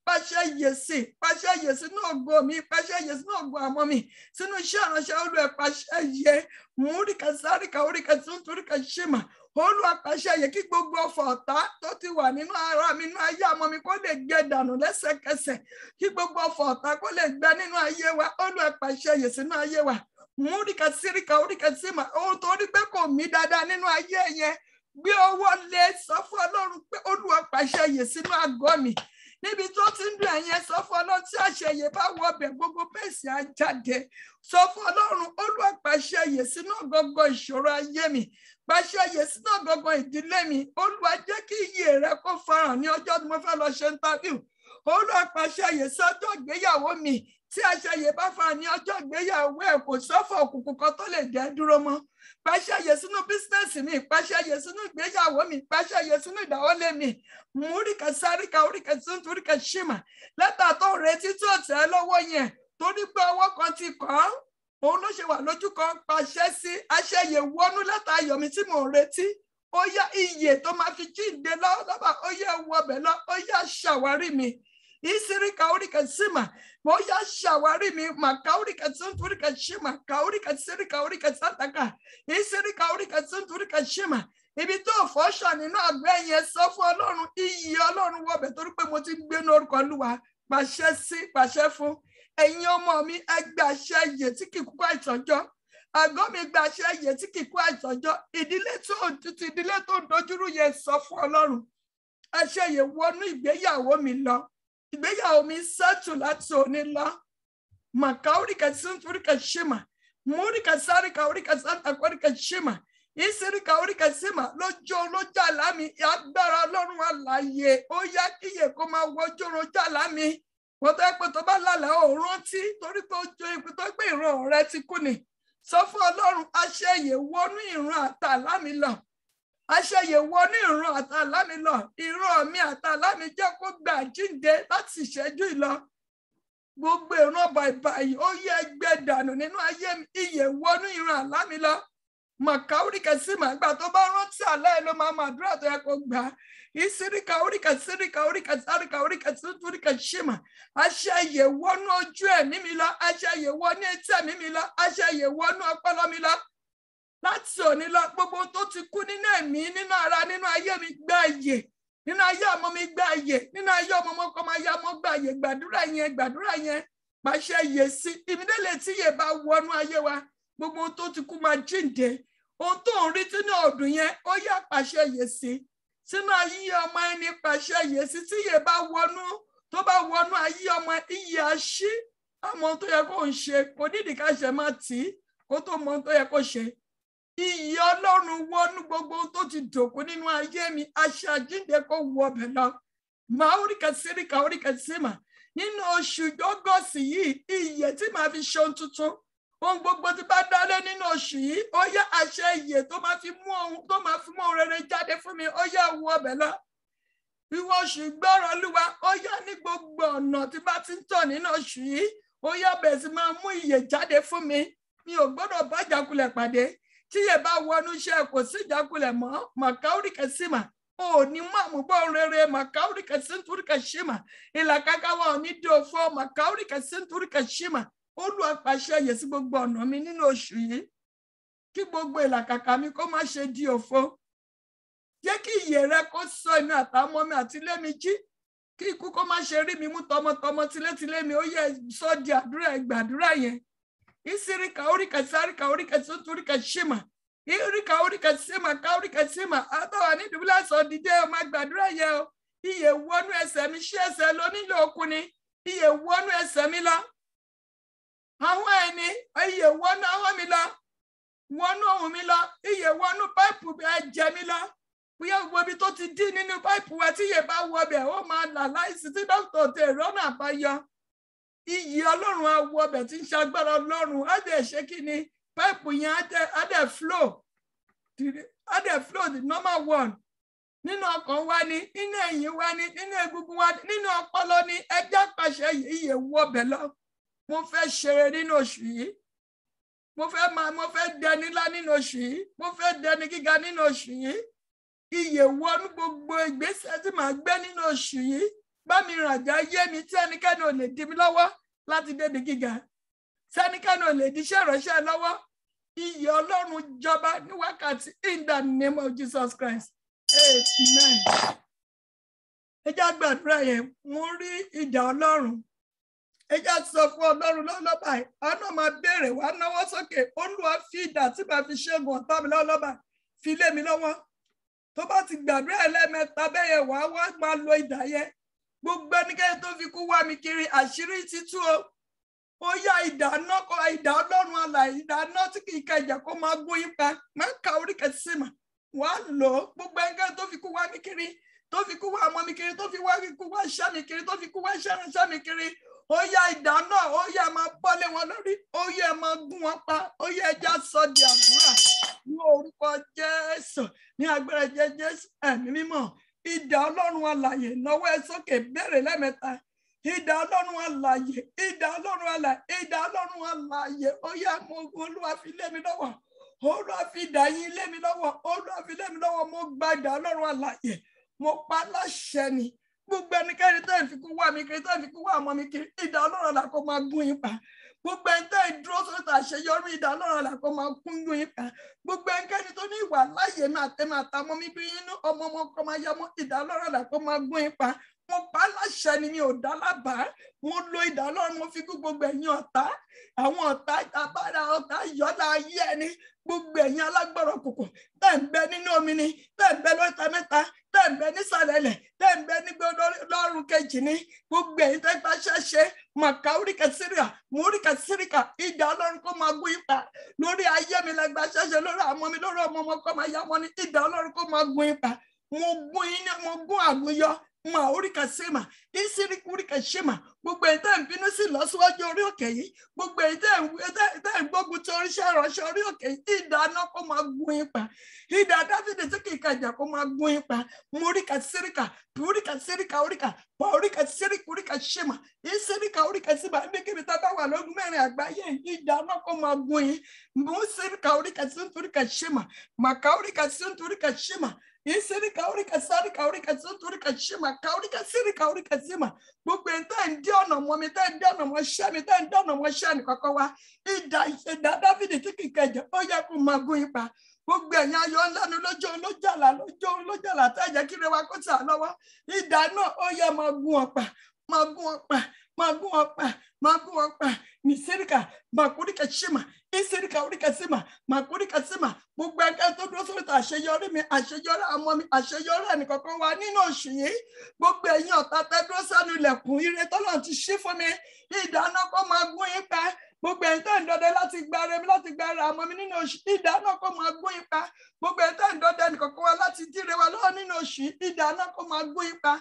pàṣẹ ìyè sí pàṣẹ ìyè sínú ògo mi pàṣẹ ìyè sínú ògo àmọ́ mi sínú iṣẹ́ ìránṣẹ́ Olúwa pàṣẹ ìyè múríkà sáríkà oríkà túntúríkà ṣìmà Olúwa pàṣẹ ìyè kí gbogbo ọfọ̀ ọ̀tá tó ti wà nínú ara mi nínú ayé ọmọ mi kó lè gbẹ dànù lẹ́sẹ̀kẹsẹ̀ kí gbogbo ọfọ̀ ọ̀tá kó lè gbẹ nínú ayé wa Olúwa pàṣẹ ìyè sínú ayé wa múríkà síríkà oríkà ṣìmà ohun tó rí pé kò mí dáadáa nínú ayé yẹn gbé ọwọ́ lé sọ fún Ọlọ́run pé Olúwa pàṣẹ ìyè sínú àgọ́ mi níbi tó ti ń dùn ẹ̀yẹn sọ fún Ọlọ́run tí àṣeyẹ bá wọ ọbẹ̀ gbogbo pèsè àjáde sọ fún Ọlọ́run Olúwa pàṣẹ ìyè sínú ọgọgọ ìṣòro ayé mi pàṣẹ ìyè sínú ọgọgọ ìdílé mi Olúwa jẹ́ kí ìyè rẹ kó farahàn ní ọjọ́ tí mo fẹ́ lọ ṣe interview Olúwa pàṣẹ ìyè sí ọjọ́ ìgbéyàwó mi tí àṣeyẹ bá farahàn ní ọjọ́ ìgbéyàwó ẹ̀ kò sọ́fọ̀ òkùnkùn kan tó lè dẹ́ dúró mọ́ pàṣẹ ìyè sínú bísínẹ́sì mi pàṣẹ ìyè sínú ìgbéyàwó mi pàṣẹ ìyè sínú ìdáwọ́lé mi múríkà sáríkà oríkà túntúríkà ṣìmà lẹ́tà tó retí tí ò tẹ́ lọ́wọ́ yẹn torí pé ọwọ́ kan ti kàn án òun ló ṣe wà lójú kan pàṣẹ sí àṣeyẹ wọnú lẹ́tà ayọ̀ mi tí mò ń retí ó yá ìyè tó máa fi jíǹde lọ́wọ́ ó yá wọbẹ̀ lọ ó yá ṣàwárí mi isirika oríkà ṣìmà ó yá ṣàwárí mi màkà oríkà túntúríkà ṣìmà kà oríkà síríkà oríkà sátàkà isirika oríkà túntúríkà ṣìmà ibi tó fọ́ṣà nínú àgbẹ̀ yẹn sọ fún Ọlọ́run iyì Ọlọ́run wọbẹ̀ torí pé mo ti gbé ní orúkọ Olúwa pàṣẹ sí pàṣẹ fún ẹ̀yin ọmọ mi ẹ gba àṣẹ ìyè tí kì í kú àìtọ́jọ́ àgọ́ mi gba àṣẹ ìyè tí kì í kú àìtọ́jọ́ ìdílé tó dojúrú yẹn sọ fún Ọlọ́run àṣẹ ìyè wọnú ìgbéyàwó mi lọ ìgbéyàwó mi sẹ́tù láti òní lọ màkàórìkà síntúrìkà ṣìmà múrìkà sáríkà oríkà sántàkọ́ríkà ṣìmà ìsíríkà oríkà ṣìmà lójú àlámì agbára ọlọ́run alààyè ó yá kíyè kó máa wọjú lójú àlámì wọ́n tó pé tó bá lálàá ò rántí torí pé ojú ibi tó gbé ìran rẹ ti kú ni sọ fún ọlọ́run aṣẹ́yè wọnú ìran àtàlá mi lọ aṣẹ́yè wọnú ìran àtàlá mi lọ ìran mi àtàlá mi jẹ́ kó gbà jíǹde láti ìṣẹ́jú ìlọ gbogbo ìran bàìbàì ó yẹ gbẹ dànù nínú ayé mi ìyè wọnú ìran àlá mi lọ màkàórìkà sí màgbà tó bá rántí àlá ẹ ló máa màdúrà tó yẹ kó gbà ìsíríkà oríkà síríkà oríkà sáríkà oríkà síríkà ṣìmà aṣẹ́yè wọnú ojú ẹ̀mí mi lọ aṣẹ́yè wọnú etí ẹ̀mí mi lọ aṣẹ́yè wọnú ọpọlọ mi lọ láti òní lọ gbogbo tó ti kú nínú ẹ̀mí nínú ara nínú ayé mi gba ìyè nínú ayé ọmọ mi gba ìyè nínú ayé ọmọ ọmọkọ máa yá ọmọ gba ìyè gbàdúrà yẹn pàṣẹ ìyè sí ìmídélé tí ìyè bá wọnú ayé wa gbogbo tó ti kú máa jíǹde ohun tó ń rí sínú ọdún yẹn ó yá pàṣẹ ìyè sí sínú ayé ọmọ ẹni pàṣẹ ìyè sí tí ìyè bá wọnú tó bá wọnú ayé ọmọ ìyè àṣì àmọ́ tó yẹ kó ń ṣe kò nídìí ká ṣe má tì í kó tó mọ tó yẹ kó ṣe ìyè ọlọ́run wọnú gbogbo tó ti dòkú nínú ayé mi aṣọ àjíǹde kó wọ ọbẹ̀ lọ màá oríkà síríkà oríkà símà nínú oṣù ọgọ́sì yìí ìyè tí màá fi ṣe ohun tuntun ohun gbogbo tí bá dálé nínú oṣù yìí ó yá àṣẹ ìyè tó máa fi mú ohun rere jáde fún mi ó yá wọ ọbẹ̀ lọ ìwọ oṣù gbọ́rọ̀ Olúwa ó yá ní gbogbo ọ̀nà tí bá ti ń tọ̀ nínú oṣù yìí ó yá bẹ̀rẹ̀ sí máa mú ìyè jáde fún mi mi ò gbọ́dọ̀ bá ìjákulẹ̀ pàdé tí ìyè bá wọnú iṣẹ́ kò sí ìjákulẹ̀ mọ́ màkàórìkà símà ò ní mú àmúbọ̀ rere màkàórìkà síntúrìkà ṣìmà ìlàkàkà wa ò ní di òfo màkàórìkà síntúrìkà ṣìmà Olúwa pàṣẹ ìyè sí gbogbo ọ̀nà mi nínú oṣù yìí kí gbogbo ìlàkàkà mi kó má ṣe di òfo jẹ́ kí ìyè rẹ kó sọ èmi àtàwọn ọmọ mi àti ilé mi jí kí ikú kó má ṣe rí mi mú tọmọtọmọ tilétilé mi ó yẹ sọ di àdúrà ìgbàdúrà yẹn ìsíríkà oríkà sáríkà oríkà síntúrìkà ṣìmà ìríkà oríkà símà káoríkà símà àtàwọn nídùúgbò sọ dìde ọmọ gbàdúrà yẹn o ìyè wọnú ẹsẹ̀ mi ṣé ẹsẹ̀ ló nílò okun ni ìyè wọnú ẹsẹ̀ mi lọ àwọn ẹni ìyè wọnú àwọn mi lọ wọnú ohùn mi lọ ìyè wọnú páìpù ẹ̀jẹ̀ mi lọ bóyá gbogbo ibi tó ti dín nínú páìpù wa tí ìyè bá wọ ọbẹ̀ ó máa là láìsí tí dókítà tẹ ìrọ́nà àbáyọ ìyè ọlọ́run á wọ ọbẹ̀ tí ń ṣagbára ọlọ́run á dẹ̀ ṣe kí ni páìpù yẹn á dẹ̀ flow the normal one nínú ọkàn wa ni nínú ẹ̀yìn wa ni nínú egungun wa ni nínú ọpọlọ ni ẹjẹ́ pàṣẹ ìyè wọ ọbẹ̀ lọ mo fẹ́ ṣeré nínú oṣù yìí mo fẹ́ dẹni ńlá nínú oṣù yìí mo fẹ́ dẹni gíga nínú oṣù yìí ìyè wọnú gbogbo ìgbésẹ̀ tí màá gbé nínú oṣù yìí bá mi ràjà yé mi tí ẹnikẹ́ni ò lè dí mi lọ́wọ́ láti débi gíga tí ẹnikẹ́ni ò lè díṣẹ́ ìránṣẹ́ lọ́wọ́ ìyè ọlọ́run jọba ní wákàtí in the name of Jesus Christ amen. ẹ jẹ́ àgbàdúrà yẹn mo rí ìdá ọlọ́run ẹ jẹ́ sọ fún ọlọ́run lọ́lọ́bà àná máa béèrè wá náwó sókè Olúwa fi idà tí màá fi ṣẹ́gun ọ̀tá mi lọ́lọ́bà fi lé mi lọ́wọ́ tó bá ti gbàdúrà ẹlẹ́mẹ̀ta bẹ́yẹn wá máa lo idà yẹn gbogbo ẹnikẹ́ni tó fi kú wá mi kiri àṣírí títú ó yá ìdáná kọ ìdá ọlọ́run alààyè ìdáná tí kì í kẹjà kó máa gún yín pa máa ka orí kẹsìmà wà á lò ó gbogbo ẹnikẹ́ni tó fi kú wá mi kiri tó fi kú wá ọmọ mi kiri tó fi kú wá ṣẹ́ mi kiri tó fi kú wá ṣẹ́ mi kiri ó yá ìdáná ó yá máa bọ́lé wọn lórí ó yá máa gún wọn pa ó yá ẹja sọ di àdúrà ní orúkọ Jésù ní agbára Jésù ẹ̀mí mímọ́ idà ọlọ́run alààyè náwó ẹ sókè béèrè lẹ́mẹ̀ta idà ọlọ́run alààyè idà ọlọ́run alààyè idà ọlọ́run alààyè ó yá mo Olúwa fi lé mi lọ́wọ́ Olúwa fi idà yín lé mi lọ́wọ́ Olúwa fi lé mi lọ́wọ́ mo gba idà ọlọ́run alààyè mo pa láṣẹ ni gbogbo ẹnikẹ́ni tó ń fi kú wá mi kiri tó ń fi kú wá ọmọ mi kiri idà ọlọ́run là kó máa gún yín pa gbogbo ẹni tó ń dúró sórí àṣeyọrí idà ọlọ́run là kó máa gún yín pa gbogbo ẹnikẹ́ni tó ní ìwà láàyè máa tẹ́ máa ta ọmọ mi bí inú ọmọ ọkọ máa yá mọ́ idà ọlọ́run là kó máa gún yín pa mo pa láṣẹ ni mi ò dá lábàá mo lo idà Ọlọ́run mo fi kú gbogbo ẹ̀yin ọ̀tá àwọn ọ̀tá abára ọ̀tá yọlá ayé ẹni gbogbo ẹ̀yin alágbára òkùnkùn tẹ́ ń bẹ nínú omi ni tẹ́ ń bẹ lọ́ta mẹ́ta tẹ́ ń bẹ nísàlẹ̀ ilẹ̀ tẹ́ ń bẹ nígbà lọ́rùn kejì ni gbogbo ẹ̀yin tẹ́ bá ṣẹṣẹ màkàóríkà síríà móríkà síríkà idà Ọlọ́run kó máa gún ipa lórí ayé mi lẹgbà ṣẹṣẹ lórí àwọn mi lórí ọmọ kó máa yá wọn ní idà Ọlọ́run kó máa gún ipa mo gún àgúnyọ Maurika sema, isiri kurika shema, gbogbo ẹ̀yin tẹ́ ń bínú sí lọ́síwájú orí òkè yìí, gbogbo ẹ̀yin tẹ́ ń gbógun ti oríṣẹ́ ìránṣẹ́ orí òkè yìí, idà náà kó máa gún yín pa, idà Dáfídì tí kì í kàjà kó máa gún yín pa, Múríkà síríkà, Púríkà síríkà oríkà, Pàóríkà síríkà oríkà shema, isíríkà oríkà síbà, níbi tá a bá wà lógún mẹ́rin àgbáyé, idà náà kó máa gún yín, mú síríkà oríkà síntúríkà shema, Màkà oríkà síntúríkà shema, isiri kaurika sari kaurika sunturika shima kaurika siri kaurika sima gbogbo enta ndi ọ̀nà mọ́ mi tẹ́ ndi ọ̀nà mọ́ ṣẹ́ mi tẹ́ ndi ọ̀nà mọ́ ṣẹ́ ni kọ́kọ́ wá idà Dáfídì tí kì í kẹjọ ó yẹ kó máa gún ipa gbogbo ẹ̀yin ayọ̀ ńlá ni lójàlá tẹ́ jẹ́ kí rewa kó tà lọ́wọ́ idà náà ó yẹ máa gún ọ̀pá misirika makurika shima isirika urika sima makurika sima gbogbo ẹgbẹ́ tó dúró sórí àṣeyọrí mi àṣeyọrí àwọn mi àṣeyọrí ẹnìkọ̀ọ̀kan wa nínú oṣù yìí gbogbo ẹ̀yin ọ̀tá tẹ́ dúró sánú ilẹ̀kùn ire tọ́lọ́run ti ṣí fún mi ìdáná kó máa gún yín pa gbogbo ẹ̀yin tẹ́ ń dọdẹ láti gba ara mi láti gba ara àwọn mi nínú oṣù ìdáná kó máa gún yín pa gbogbo ẹ̀yin tẹ́ ń dọdẹ ẹnìkọ̀ọ̀kan wa láti díre wa lọ́wọ́ nínú oṣù ìdáná kó máa gún yín pa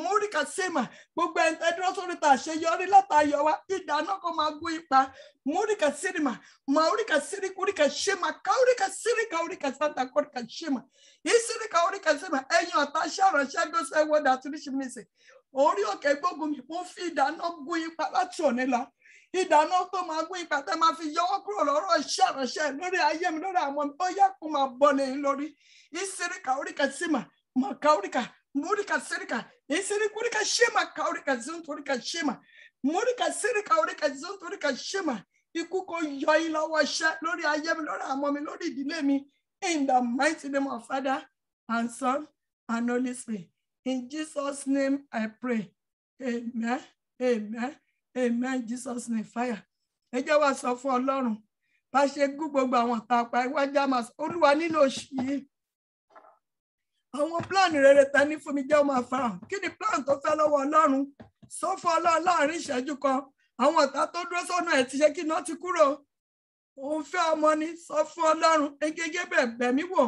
múríkà sèmà gbogbo ẹ̀yin tẹ́ dúró sórí àṣeyọrí látàyọ̀ wa ìdáná kó máa gún yín pa múríkà sírìmà maurika sirikurika shema kaurika sirika urika santa korika shema isirika urika sema ẹ̀yin ọ̀tá ṣàránṣẹ́ gbọ́sẹ̀ wọ́dà àtúnṣe mísè orí òkè gbógun mi mo fi ìdáná gún yín pa láti òní lọ ìdáná tó máa gún yín pa tẹ́ máa fi yọwọ́ kúrò lọ́rọ̀ ṣàránṣẹ́ lórí ayé mi lórí àwọn mi ó yẹ kó máa bọ́ lẹ́yìn lórí isirika urika sema makaurika múríkà sirika isirikurika shema kaurika zunturika shema múríkà sirika urika zunturika shema ikú kó yọ yín lọ́wọ́ iṣẹ́ lórí ayé mi lórí àwọn mi lórí ìdílé mi in the mighty name of Father and Son and Holy Spirit in Jesus' name I pray amen amen amen Jesus name fire ẹ jẹ́ wá sọ fún Ọlọ́run bá ṣe gún gbogbo àwọn tàpá iwájú àmà Olúwa nínú oṣù yìí àwọn plan rere ta ní fún mi jẹ́ ó máa farahàn kí ni plan tó fẹ́ lọ́wọ́ Ọlọ́run sọ fún Ọlọ́run láàrin ìṣẹ́jú kan àwọn ọ̀tá tó dúró sọ́nà ẹ̀ ti ṣe kí iná ti kúrò òun fẹ́ ọmọ ni sọ fún Ọlọ́run egége bẹ̀ mí wò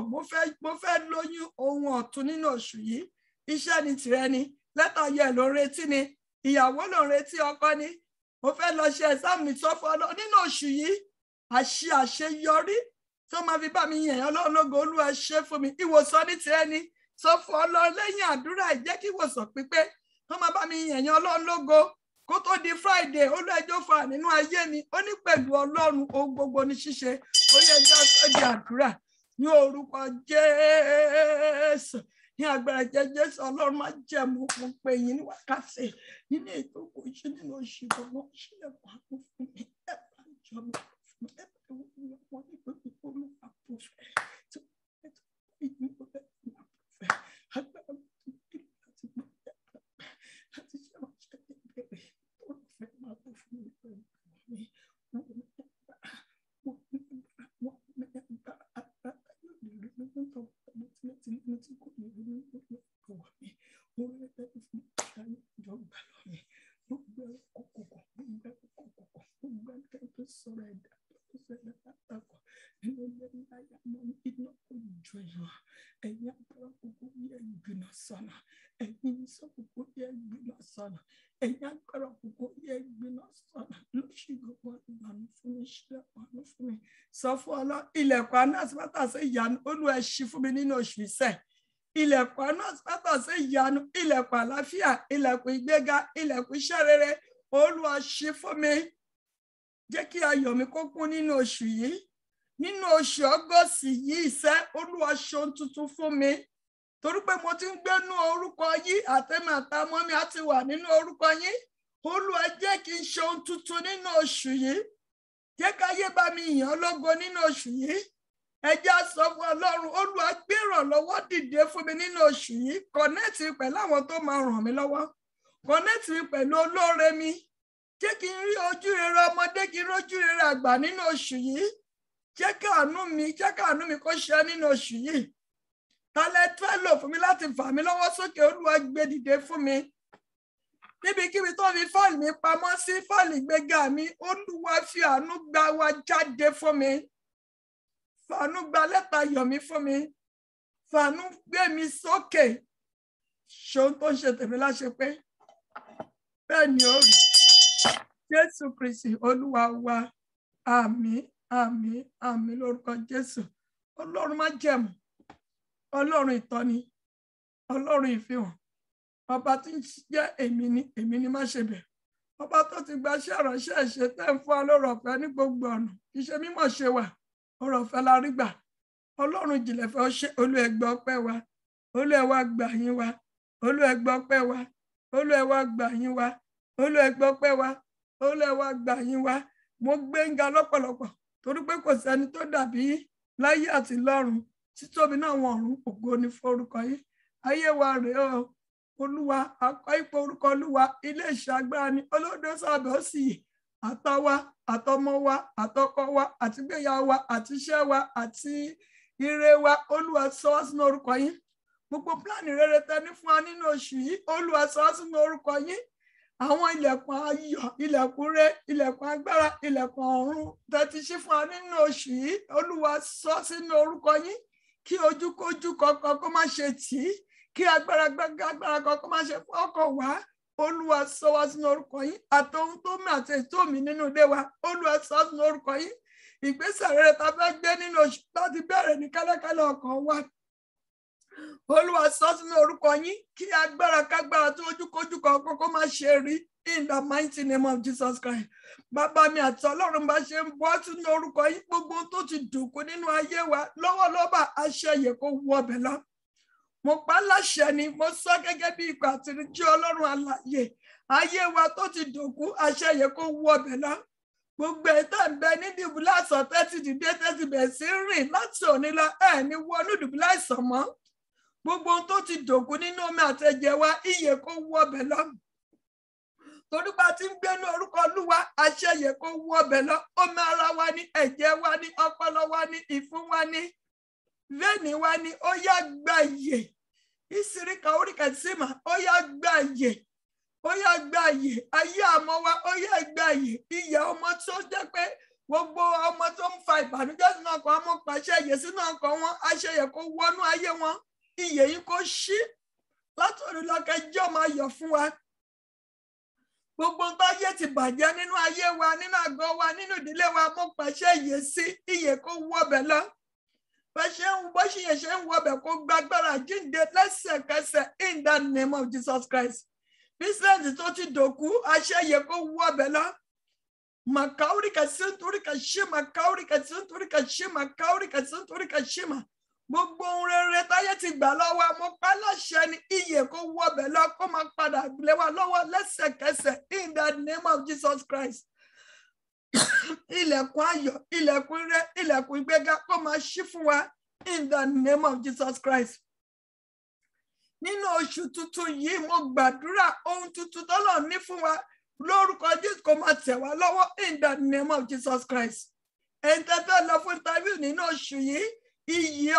mo fẹ́ lóyún ohun ọ̀tun nínú oṣù yìí iṣẹ́ ni tìrẹ ni lẹ́tà yẹ ló ń retí ni ìyàwó ló ń retí ọkọ ni mo fẹ́ lọ ṣe ẹ̀sáàmù sọ fún Ọlọ́run nínú oṣù yìí àṣeyọrí tó máa fi bá mi yẹn Ọlọ́run lógo Olúwa ṣe fún mi ìwòsàn ní tìrẹ ni sọ fún Ọlọ́run lẹ́yìn àdúrà ìjẹ́ kí ìwòsàn pípé tó máa bá mi yẹn Ọlọ́run lógo kó tó di Friday olùẹjọ́ fà nínú ayé mi ó ní pẹ̀lú Ọlọ́run ohun gbogbo ní ṣíṣe ó yẹ ẹjọ́ sọ́dí àdúrà ní orúkọ Jésù ní agbára Jésù Ọlọ́run má jẹ́ mú fún pé yín ní wákàtí nínú ètò kò ṣe nínú oṣù gbogbo ṣílẹ̀ kan fún mi ẹ bá jọ mi fún ẹ bá wọn ní pẹ̀lú olúwa kò fẹ́ tó fẹ́ tó fẹ́ yín kò fẹ́ agbára mi tó kí láti gbọ́ láti ṣe àwọn ṣẹ́ ìbéèrè. Sọ fún Ọlọ́run ilẹ̀kùn àánú àti pátásí ìyanu Olúwa ṣí fún mi nínú oṣù iṣẹ́ ilẹ̀kùn àánú àti pátásí ìyanu ilẹ̀kùn àlàáfíà ilẹ̀kùn ìgbéga ilẹ̀kùn iṣẹ́ rere Olúwa ṣí fún mi jẹ́ kí ayọ̀ mi kó kún nínú oṣù yìí nínú oṣù Ọgọ́sì yìí iṣẹ́ Olúwa ṣe ohun tuntun fún mi torí pé mo ti ń gbénú orúkọ yìí àtẹ̀mí àtàmọ́ mi á ti wà nínú orúkọ yìí Olúwa jẹ́ kí n ṣe ohun tuntun nínú oṣù yìí jẹ́ káyé bá mi yàn lógo nínú oṣù yìí ẹ jẹ́ á sọ fún Ọlọ́run Olúwa gbé ìrànlọ́wọ́ dìde fún mi nínú oṣù yìí kọ̀nẹ́ẹ̀tì pẹ̀lú àwọn tó máa ràn mí lọ́wọ́ connect mi pẹ̀lú olóore mi, jẹ́ kí n rí ojú rere ọmọdé, kí n rí ojú rere àgbà nínú oṣù yìí, jẹ́ káàánú mi kó ṣe nínú oṣù yìí. Talent fẹ́ lò fún mi láti fà mí lọ́wọ́ sókè, Olúwa gbé dìde fún mi. Níbikíbi tó fi fáìlì mi pamọ́ sí, fáìlì ìgbéga mi, Olúwa fi àánú gbà wá jáde fún mi. Fàánú gba lẹ́tà ayọ̀ mi fún mi. Fàánú gbé mi sókè. Ṣòun tó ń ṣe tèmi láṣẹ pé bẹ́ẹ̀ ni ó rí. Jésù Kristi Olúwa wa. Àmín, àmín, àmín lórúkọ Jésù. Ọlọ́run májẹ̀mú, Ọlọ́run ìtọ́ni, Ọlọ́run ìfihàn. Ọba tí ń jẹ́ èmi ni má ṣe bẹ̀. Ọba tó ti gba iṣẹ́ ìránṣẹ́ ṣe tẹ́ ń fún ọlọ́rọ̀ ọ̀fẹ́ ní gbogbo ọ̀nà. Iṣẹ́ mímọ̀ ṣe wà, ọ̀rọ̀ ọ̀fẹ́ la rí gbà. Ọlọ́run ìjìnlẹ̀ fẹ́ ṣe Olú ẹ gbọ́ ọpẹ́ wa. Olú ẹ wá gbà yín wa. Olú ẹ gbọ́ ọpẹ́ wa. Olú ẹ wá gbà yín wa. Olú ẹ gbọ́ ọpẹ́ wa. Olú ẹ wá gbà yín wa. Mo gbé ń ga lọ́pọ̀lọpọ̀ torí pé kò sẹ́ni tó dàbí láyé àti lọ́run. Títóbi náà wọn ọ̀run, ògo ni fún orúkọ yín. Ayé wa rèé o. Olúwa, akọ ipò orúkọ Olúwa, ilé iṣẹ́ agbára ni olódó sábẹ́ ó sì àtàwa, àtọmọ wa, àtọkọ wa, àtìgbéyàwó wa, àtiṣẹ́ wa, àti ire wa. Olúwa sọ wá sínú orúkọ yín. Gbogbo pílánì rere tẹ́ ní fún wa nínú oṣù yìí, Olúwa sọ wá sínú orúkọ yín. Àwọn ilẹ̀kùn ayọ̀, ilẹ̀kùn rere, ilẹ̀kùn agbára, ilẹ̀kùn ọ̀run tẹ́ ti ṣí fún wa nínú oṣù yìí, Olúwa sọ sínú orúkọ yín. Kí ojúkójú kankan kó má ṣe tì í, kí agbára kan kó má ṣe fọ́kọ̀ wá. Olúwa sọ wá sínú orúkọ yín. Àtọ̀hún tó mi àti ètò mi nínú ilé wa, Olúwa sọ sínú orúkọ yín. Ìgbésẹ̀ rere tá fẹ́ gbé nínú oṣù láti bẹ̀rẹ̀ ní kẹ́lẹ́kẹ́lẹ́ ọkàn wa, Olúwa sọ sínú orúkọ yín. Kí agbára tó ojúkójú kankan kó má ṣe rí, in the mighty name of Jesus Christ. Bàbá mi àti Ọlọ́run bá ṣe ń bọ́ sínú orúkọ yín, gbogbo tó ti dùnkù nínú ayé wa lọ́wọ́lọ́wọ́ àṣẹ yẹ kó wọ ọbẹ̀ lọ. Mo pa láṣẹ ni, mo sọ gẹ́gẹ́ bí ikọ̀ àtìríjú Ọlọ́run alààyè. Ayé wa tó ti dùnkù, àṣẹ yẹ kó wọ ọbẹ̀ lọ. Gbogbo ètò ìbẹ ní dùbúlẹ̀ àìsàn tẹ́tí dìde tẹ́tí bẹ̀ sí rìn láti òní lọ ní wọnú dùbúlẹ̀ àìsàn mọ́. Gbogbo ohun tó ti dùnkù nínú omi àtẹ̀jẹ̀ wa, ìyè kó wọ ọbẹ̀ lọ. Torí bá ti ń gbénú orúkọ Olúwa, àṣẹ yẹ kó wọ ọbẹ̀ lọ. Omi ara wa ní, ẹ̀jẹ̀ wa ní, ọpọlọ wa ní, ìfun wa ní, vẹ́ẹ̀nì wa ní, ó yá gba ìyè. Ìsìríkà oríkà símà, ó yá gba ìyè. Ó yá gba ìyè. Ayé àmọ́ wa, ó yá gba ìyè. Ìyè ọmọ tó jẹ́ pé gbogbo ọmọ tó ń fa ìbànújẹ́ sínú ọkàn wọn, pàṣẹ ìyè sínú ọkàn wọn, àṣẹ yẹ kó wọnú ayé wọn. Ìyè yìí kó ṣí látòrí lọ́kẹ́ jẹ́ ọmọ ayọ̀ fún wa. Gbogbo tó ayé ti bàjẹ́ nínú ayé wa, nínú àgọ́ wa, nínú ìdílé wa, mo pàṣẹ ìyè sí, ìyè kó wọbẹ̀ lọ. Bó ṣe ń wọbẹ̀ kó gbàgbára jíǹde lẹ́sẹ̀kẹsẹ̀ in the name of Jesus Christ. Bísíǹsì tó ti dòkú, àṣẹ ìyè kó wọbẹ̀ lọ. Màkàórí kẹsí nítorí kẹsí, màkàórí kẹsí nítorí kẹsí, màkàórí kẹsí nítorí kẹsí mà. Gbogbo ohun rere táyé ti gbà lọ́wọ́, mo pa láṣẹ ni ìyè kó wọbẹ̀ lọ, kó máa padà lé wa lọ́wọ́ lẹ́sẹ̀kẹsẹ̀ in the name of Jesus Christ. Ilẹ̀kùn ayọ̀, ilẹ̀kùn ire, ilẹ̀kùn ìgbéga kó máa ṣí fún wa in the name of Jesus Christ. Nínú oṣù tuntun yìí, mo gbàdúrà ohun tuntun tọ́lọ̀ ní fún wa lórúkọ Jésù kó máa tẹ̀ wá lọ́wọ́ in the name of Jesus Christ. Ẹni tẹ́tẹ́ lọ fún interview nínú oṣù yìí, ìyè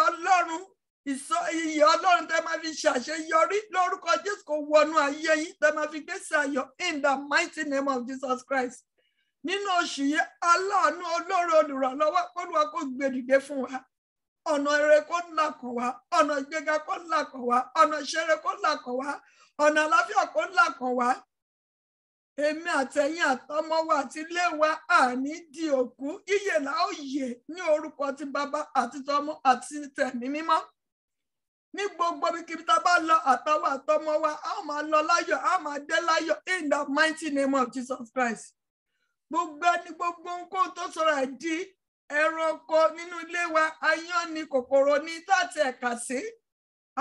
Ọlọ́run tẹ́ máa fi ṣàṣeyọrí lórúkọ Jésù kó wọnú ayé yín, tẹ́ máa fi gbèsè ayọ̀ in the mighty name of Jesus Christ. Nínú oṣù yìí, aláàánú olóore olùrànlọ́wọ́ Olúwa kó gbé dìde fún wa. Ọ̀nà ire kó là kàn wá, ọ̀nà ìgbéga kó là kàn wá, ọ̀nà ìṣeré kó là kàn wá, ọ̀nà àlàáfíà kó là kàn wá. Èmi àtẹ̀yin àtọmọ wa àti ilé wa àní di òkú, ìyè la ó yè ní orúkọ ti Bàbá àti tọmọ àti tẹ̀mí mímọ́. Ní gbogbo ibikíbi tá a bá lọ, àtàwọn àtọmọ wa, a máa lọ láyọ̀, a máa dé láyọ̀ in the mighty name of Jesus Christ. Gbogbo nǹkan tó sọ̀rọ̀ ẹ̀ di ẹranko nínú ilé wa, aáyán ni, kòkòrò ni, láti ẹ̀ka sí.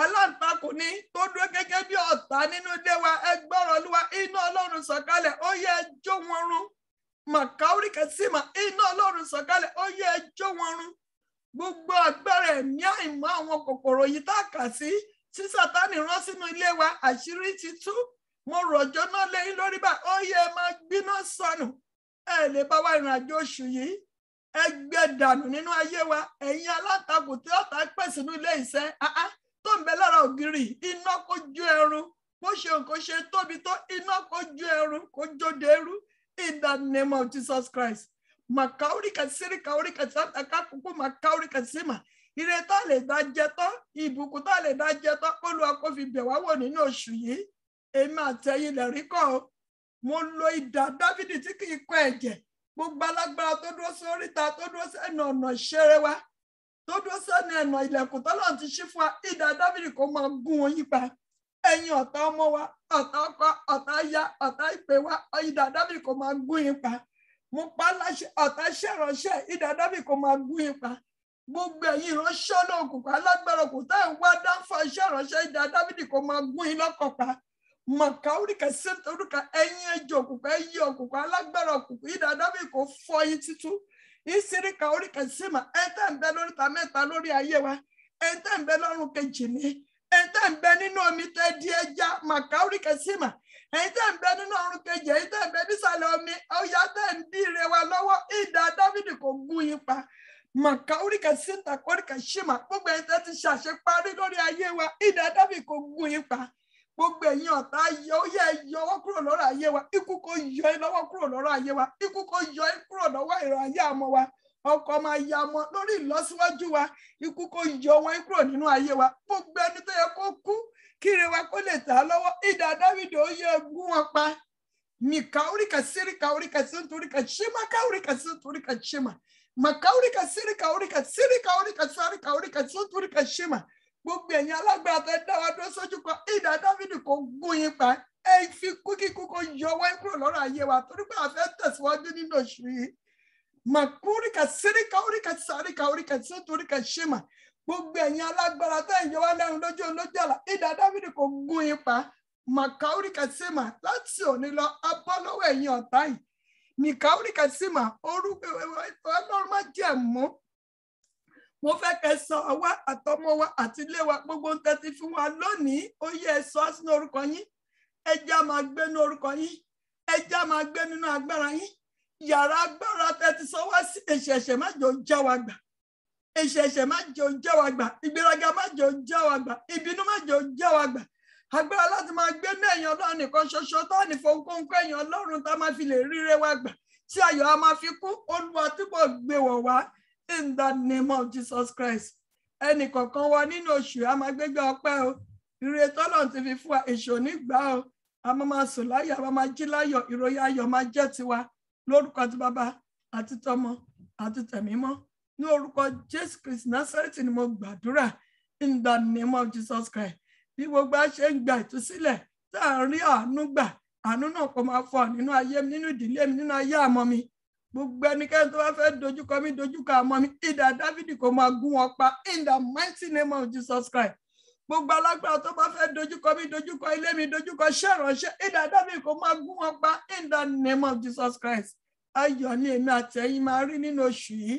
Aláǹtakùn ni tó dúró gẹ́gẹ́ bí ọ̀tá nínú ilé wa, ẹ gbọ́rọ̀ Olúwa, iná Ọlọ́run sọ̀kalẹ̀, ó yẹ ẹ jó wọn run. Màkàórí kẹsímà, iná Ọlọ́run sọ̀kalẹ̀, ó yẹ ẹ jó wọn run. Gbogbo agbára ẹ̀mí àìmọ́ àwọn kòkòrò yìí tá a kà sí, tí Sátánì rán sínú ilé wa, àṣírí ti tú. mo rọ̀jọ́ náà lẹ́yìn lórí bá ó yẹ máa gbiná sọnù ẹ lè bá wa ìrìn àjò oṣù yìí ẹ gbé dànù nínú ayé wa ẹ̀yin alátakò tí ọ̀tá pè sínú ilé iṣẹ́ tó ń bẹ lára ògiri iná kó jó ẹrun bó ṣe nǹkan ṣe tóbi tó iná kó jó ẹrun kó jó dẹrú in the name of Jesus Christ makaurika sirika urika sataka kuku makaurika sima ìrètá lè dá jẹ tán ìbùkún tá lè dá jẹ tán Olúwa kó fi bẹ̀ wá wò nínú oṣù yìí èmi àtẹ̀yin lè rí kọ́ ọ mo lo idà Dáfídì tí kì í kọ ẹ̀jẹ̀ gbogbo alágbára tó dúró sí oríta tó dúró sí ẹnu ọ̀nà ìṣeré wa tó dúró sẹ́nu ẹ̀nà ilẹ̀kùn tọ́lọ́run ti ṣí fún wa idà Dáfídì kó máa gún wọn yípa ẹ̀yin ọ̀tá ọmọ wa ọ̀tá ọkọ ọ̀tá aya ọ̀tá ìpè wa idà Dáfídì kó máa gún yípa mo pa láṣẹ ọ̀tá ṣèrànṣẹ́ idà Dáfídì kó máa gún yípa gbogbo ẹ̀yin ìránṣẹ́ olóòkùnkùn alágbára òkúta ìwà dáńfà ṣèrànṣẹ́ idà Dáfídì kó máa gún yín lọ́kàn pa makaurika sentoruka ẹ̀yin ejò òkùnkùn ẹ̀yin òkùnkùn alágbára òkùnkùn idà Dáfídì kó fọ́ yín títú ìsirika oríkà símà ẹ̀ńtẹ́ ń bẹ lóríta mẹ́ta lórí ayé wa ẹ̀ńtẹ́ ń bẹ lọ́rùn kejì ní ẹ̀ńtẹ́ ń bẹ nínú omi tẹ́ di ẹja makaurika símà ẹ̀ńtẹ́ ń bẹ nínú ọrùn kejì ẹ̀ńtẹ́ ń bẹ nísàlẹ̀ omi ọ̀yà tẹ́ ń dí ire wa lọ́wọ́ idà Dáfídì kó gún yín pa makaurika sínta kórìkà símà gbogbo ẹ̀ńtẹ́ ti ṣàṣeparí lórí ayé wa idà Dáfídì kó gún yín pa gbogbo ẹ̀yin ọ̀tá yọ ó yẹ yọwọ́ kúrò lọ́rọ̀ ayé wa ikú kó yọ ẹ́ lọ́wọ́ kúrò lọ́rọ̀ ayé wa ikú kó yọ ẹ́ kúrò lọ́wọ́ ìrọ̀ ayé àmọ́ wa ọkọ̀ máa ya ọmọ lórí ìlọsíwájú wa ikú kó yọ wọn kúrò nínú ayé wa gbogbo ẹni tó yẹ kó kú kíre wa kó lè tà á lọ́wọ́ idà Dáfídì ó yẹ gún wọn pa mikaurika sirika urika sinturika shima kaurika sinturika shima makaurika sirika urika sirika urika sarika urika sinturika shima gbogbo ẹ̀yin alágbára tẹ́ dá wa dúró sójú kan idà Dáfídì kó gún yín pa ẹ fi kíkú kó yọ wọ́n kúrò lọ́rọ̀ ayé wa torí pé a fẹ́ tẹ̀síwájú nínú oṣù yìí makurika sirika urika sarika urika sinturika shima gbogbo ẹ̀yin alágbára tẹ́ yọ wá lẹ́run lójú olójú àlà idà Dáfídì kó gún yín pa makaurika sima láti òní lọ abọ́ lọ́wọ́ ẹ̀yin ọ̀tá yìí mikaurika sima orúkọ Ọlọ́run má jẹ́ mọ́ mo fẹ́ kẹ́ sọ àwa àtọmọ wa àti ilé wa gbogbo ń tẹ́tí fún wa lónìí ó yẹ ẹ sọ sínú orúkọ yín ẹja máa gbé nínú orúkọ yín ẹja máa gbé nínú agbára yín yàrá agbára tẹ́tí sọ wá sí ẹ̀ṣẹ̀ṣẹ̀ má jò já wa gbà ẹ̀ṣẹ̀ṣẹ̀ má jò já wa gbà ìgbéraga má jò já wa gbà ìbínú má jò já wa gbà agbára láti máa gbé ní ẹ̀yìn Ọlọ́run nìkan ṣoṣo tó ní fòǹkóńkó ẹ̀yìn Ọlọ́run tá máa fi lè ríre wa gbà tí ayọ̀ á máa fi kú Olúwa túbọ̀ gbé wọ̀ wá in the name of Jesus Christ ẹnì kọ̀ọ̀kan wa nínú oṣù a máa gbégbé ọpẹ́ o ire tọ́lọ́run ti fi fún wa èṣù nígbà o a máa sùn láyọ̀ a máa jí láyọ̀ ìròyìn ayọ̀ máa jẹ́ tiwa lórúkọ ti bàbá àti tọmọ àti tẹ̀mímọ́ ní orúkọ Jésù Kristi Násárẹ́tì ni mo gbàdúrà in the name of Jesus Christ bí gbogbo a ṣe ń gba ìtúsílẹ̀ tá à ń rí àánú gbà àánú náà kò máa fọ nínú ayé mi nínú ìdílé mi nínú ayé àmọ́ mi gbogbo ẹnikẹ́ni tó bá fẹ́ dojúkọ mi dojúkọ àmọ́ mi idà Dáfídì kó máa gún wọn pa in the mighty name of Jesus Christ gbogbo alágbára tó bá fẹ́ dojúkọ mi dojúkọ ilé mi dojúkọ ṣèrànṣẹ́ idà Dáfídì kó máa gún wọn pa in the name of Jesus Christ ayọ̀ ni èmi àti ẹ̀yin máa rí nínú oṣù yìí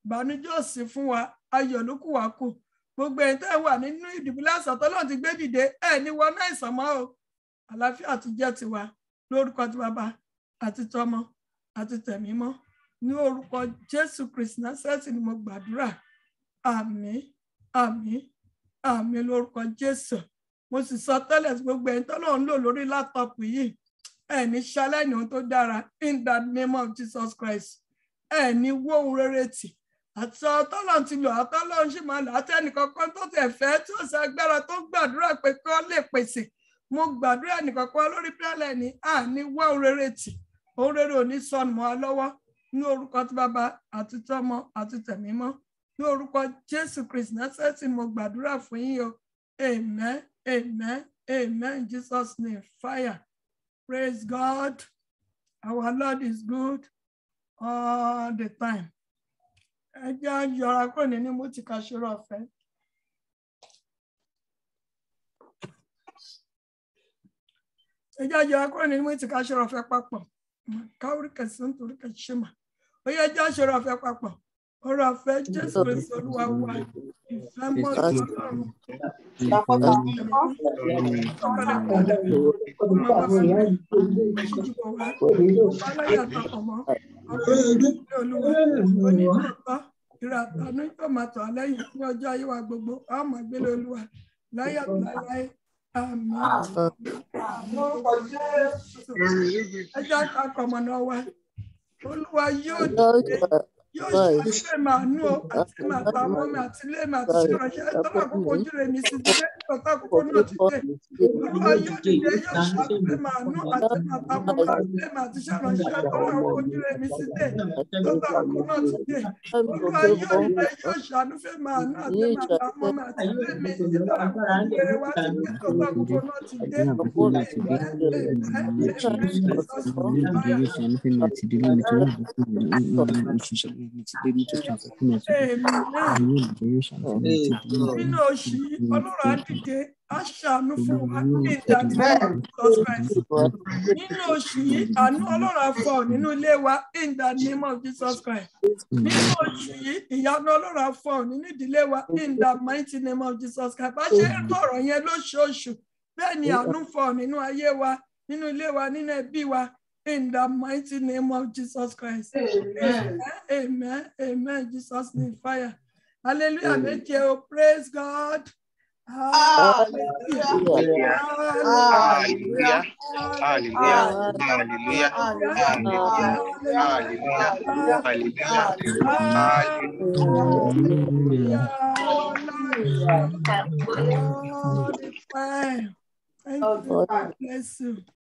ìbànújẹ́ ò sí fún wa ayọ̀ ló kù wá kù gbogbo ẹ̀yin tẹ́ wà nínú ìdìbòlẹ̀ àìsàn tọ́lọ́run ti gbé dìde ẹ̀ ní wọnú àìsàn mọ́ o àlàáfíà ti jẹ́ tiwa lórúkọ ti bàbá àti tọmọ àti tẹ̀mímọ́ ní orúkọ Jésù Kristi Násárẹ́tì ni mo gbàdúrà àmín àmín àmín lórúkọ Jésù mo sì sọ tẹ́lẹ̀ sí gbogbo ẹ̀yin tọ́lọ́run lò lórí látọ̀pù yìí ẹ̀ ní ṣaláìní ohun tó dára in the name of Jesus Christ ẹ̀ ní wó ohun rere tì àti ọtọ́lọ́run ti lò àtọ́lọ́run sì máa lò àti ẹnìkankan tó tẹ̀ fẹ́ tí ó ṣe agbára tó gbàdúrà pé kí wọ́n lè pèsè mo gbàdúrà ẹnìkankan lórí pẹ́lẹ̀ ní àní wá ohun rere tì ohun rere ò ní sọnù mọ́ wa lọ́wọ́ ní orúkọ tí bàbá àti tọmọ àti tẹ̀mímọ́ ní orúkọ Jésù Kristi Násárẹ́tì mo gbàdúrà fún yín o amen amen amen in Jesus name fire praise God our Lord is good all the time ẹ jẹ́ yọra kúrò nínú mo ti ka ṣòro ọ̀fẹ́. ẹ jẹ́ yọra kúrò nínú mo ti ka ṣòro ọ̀fẹ́ papọ̀ káwórí kẹsàn-án torí kẹsàn-án ó yẹ jẹ́ ṣòro ọ̀fẹ́ papọ̀ ọ̀rọ̀ àfẹ́ Jésù Kristi Olúwa wa ìfẹ́ mọ́ Ọlọ́run ìràtànú yóò máa tọ̀ lẹ́yìn ní ọjọ́ ayé wa gbogbo a máa gbélé Olúwa láyé àtàláyé àmín. Ẹ jẹ́ ká kọmọ̀nà wa Olúwa yóò dìde yóò ṣe màánú àti màtà ọmọ mi àti ilé mi àti ṣèrànṣẹ́ tọ́lá àkókò ojú rẹ̀ mi sí ilé tọ́lá àkókò náà ti dé. Olúwa yóò dìde yóò ṣe màánú àti màtà ọmọ mi àti ilé mi àti ṣèrànṣẹ́ tọ́lá àkókò ojú rẹ̀ mi sí ilé tọ́lá àkókò náà ti dé. Olúwa yóò dìde yóò ṣàánú fẹ́ màánú àti màtà ọmọ mi àti ilé mi tọ́lá àkókò ojú rẹ̀ wá ti dé tọ́lá àkókò náà ti dé. Nínú oṣù yìí Ọlọ́run á dìde á ṣàánú fún wa ní ìdánimọ̀ Jesus Christ. Nínú oṣù yìí àánú Ọlọ́run á fọ̀ nínú ilé wa in the name of Jesus Christ. Nínú oṣù yìí ìyanu Ọlọ́run á fọ̀ nínú ìdílé wa in the mighty name of Jesus Christ. Bá ṣe ń tọrọ yẹn lóṣooṣù bẹ́ẹ̀ ni àánú fọ̀ nínú ayé wa nínú ilé wa nínú ẹbí wa. In the mighty name of Jesus Christ. Amen. Amen. Amen. Jesus name fire. Hallelujah. Méje o. Praise God. Hallelujah. Hallelujah. Hallelujah. Hallelujah. Hallelujah. Thank you. God bless you.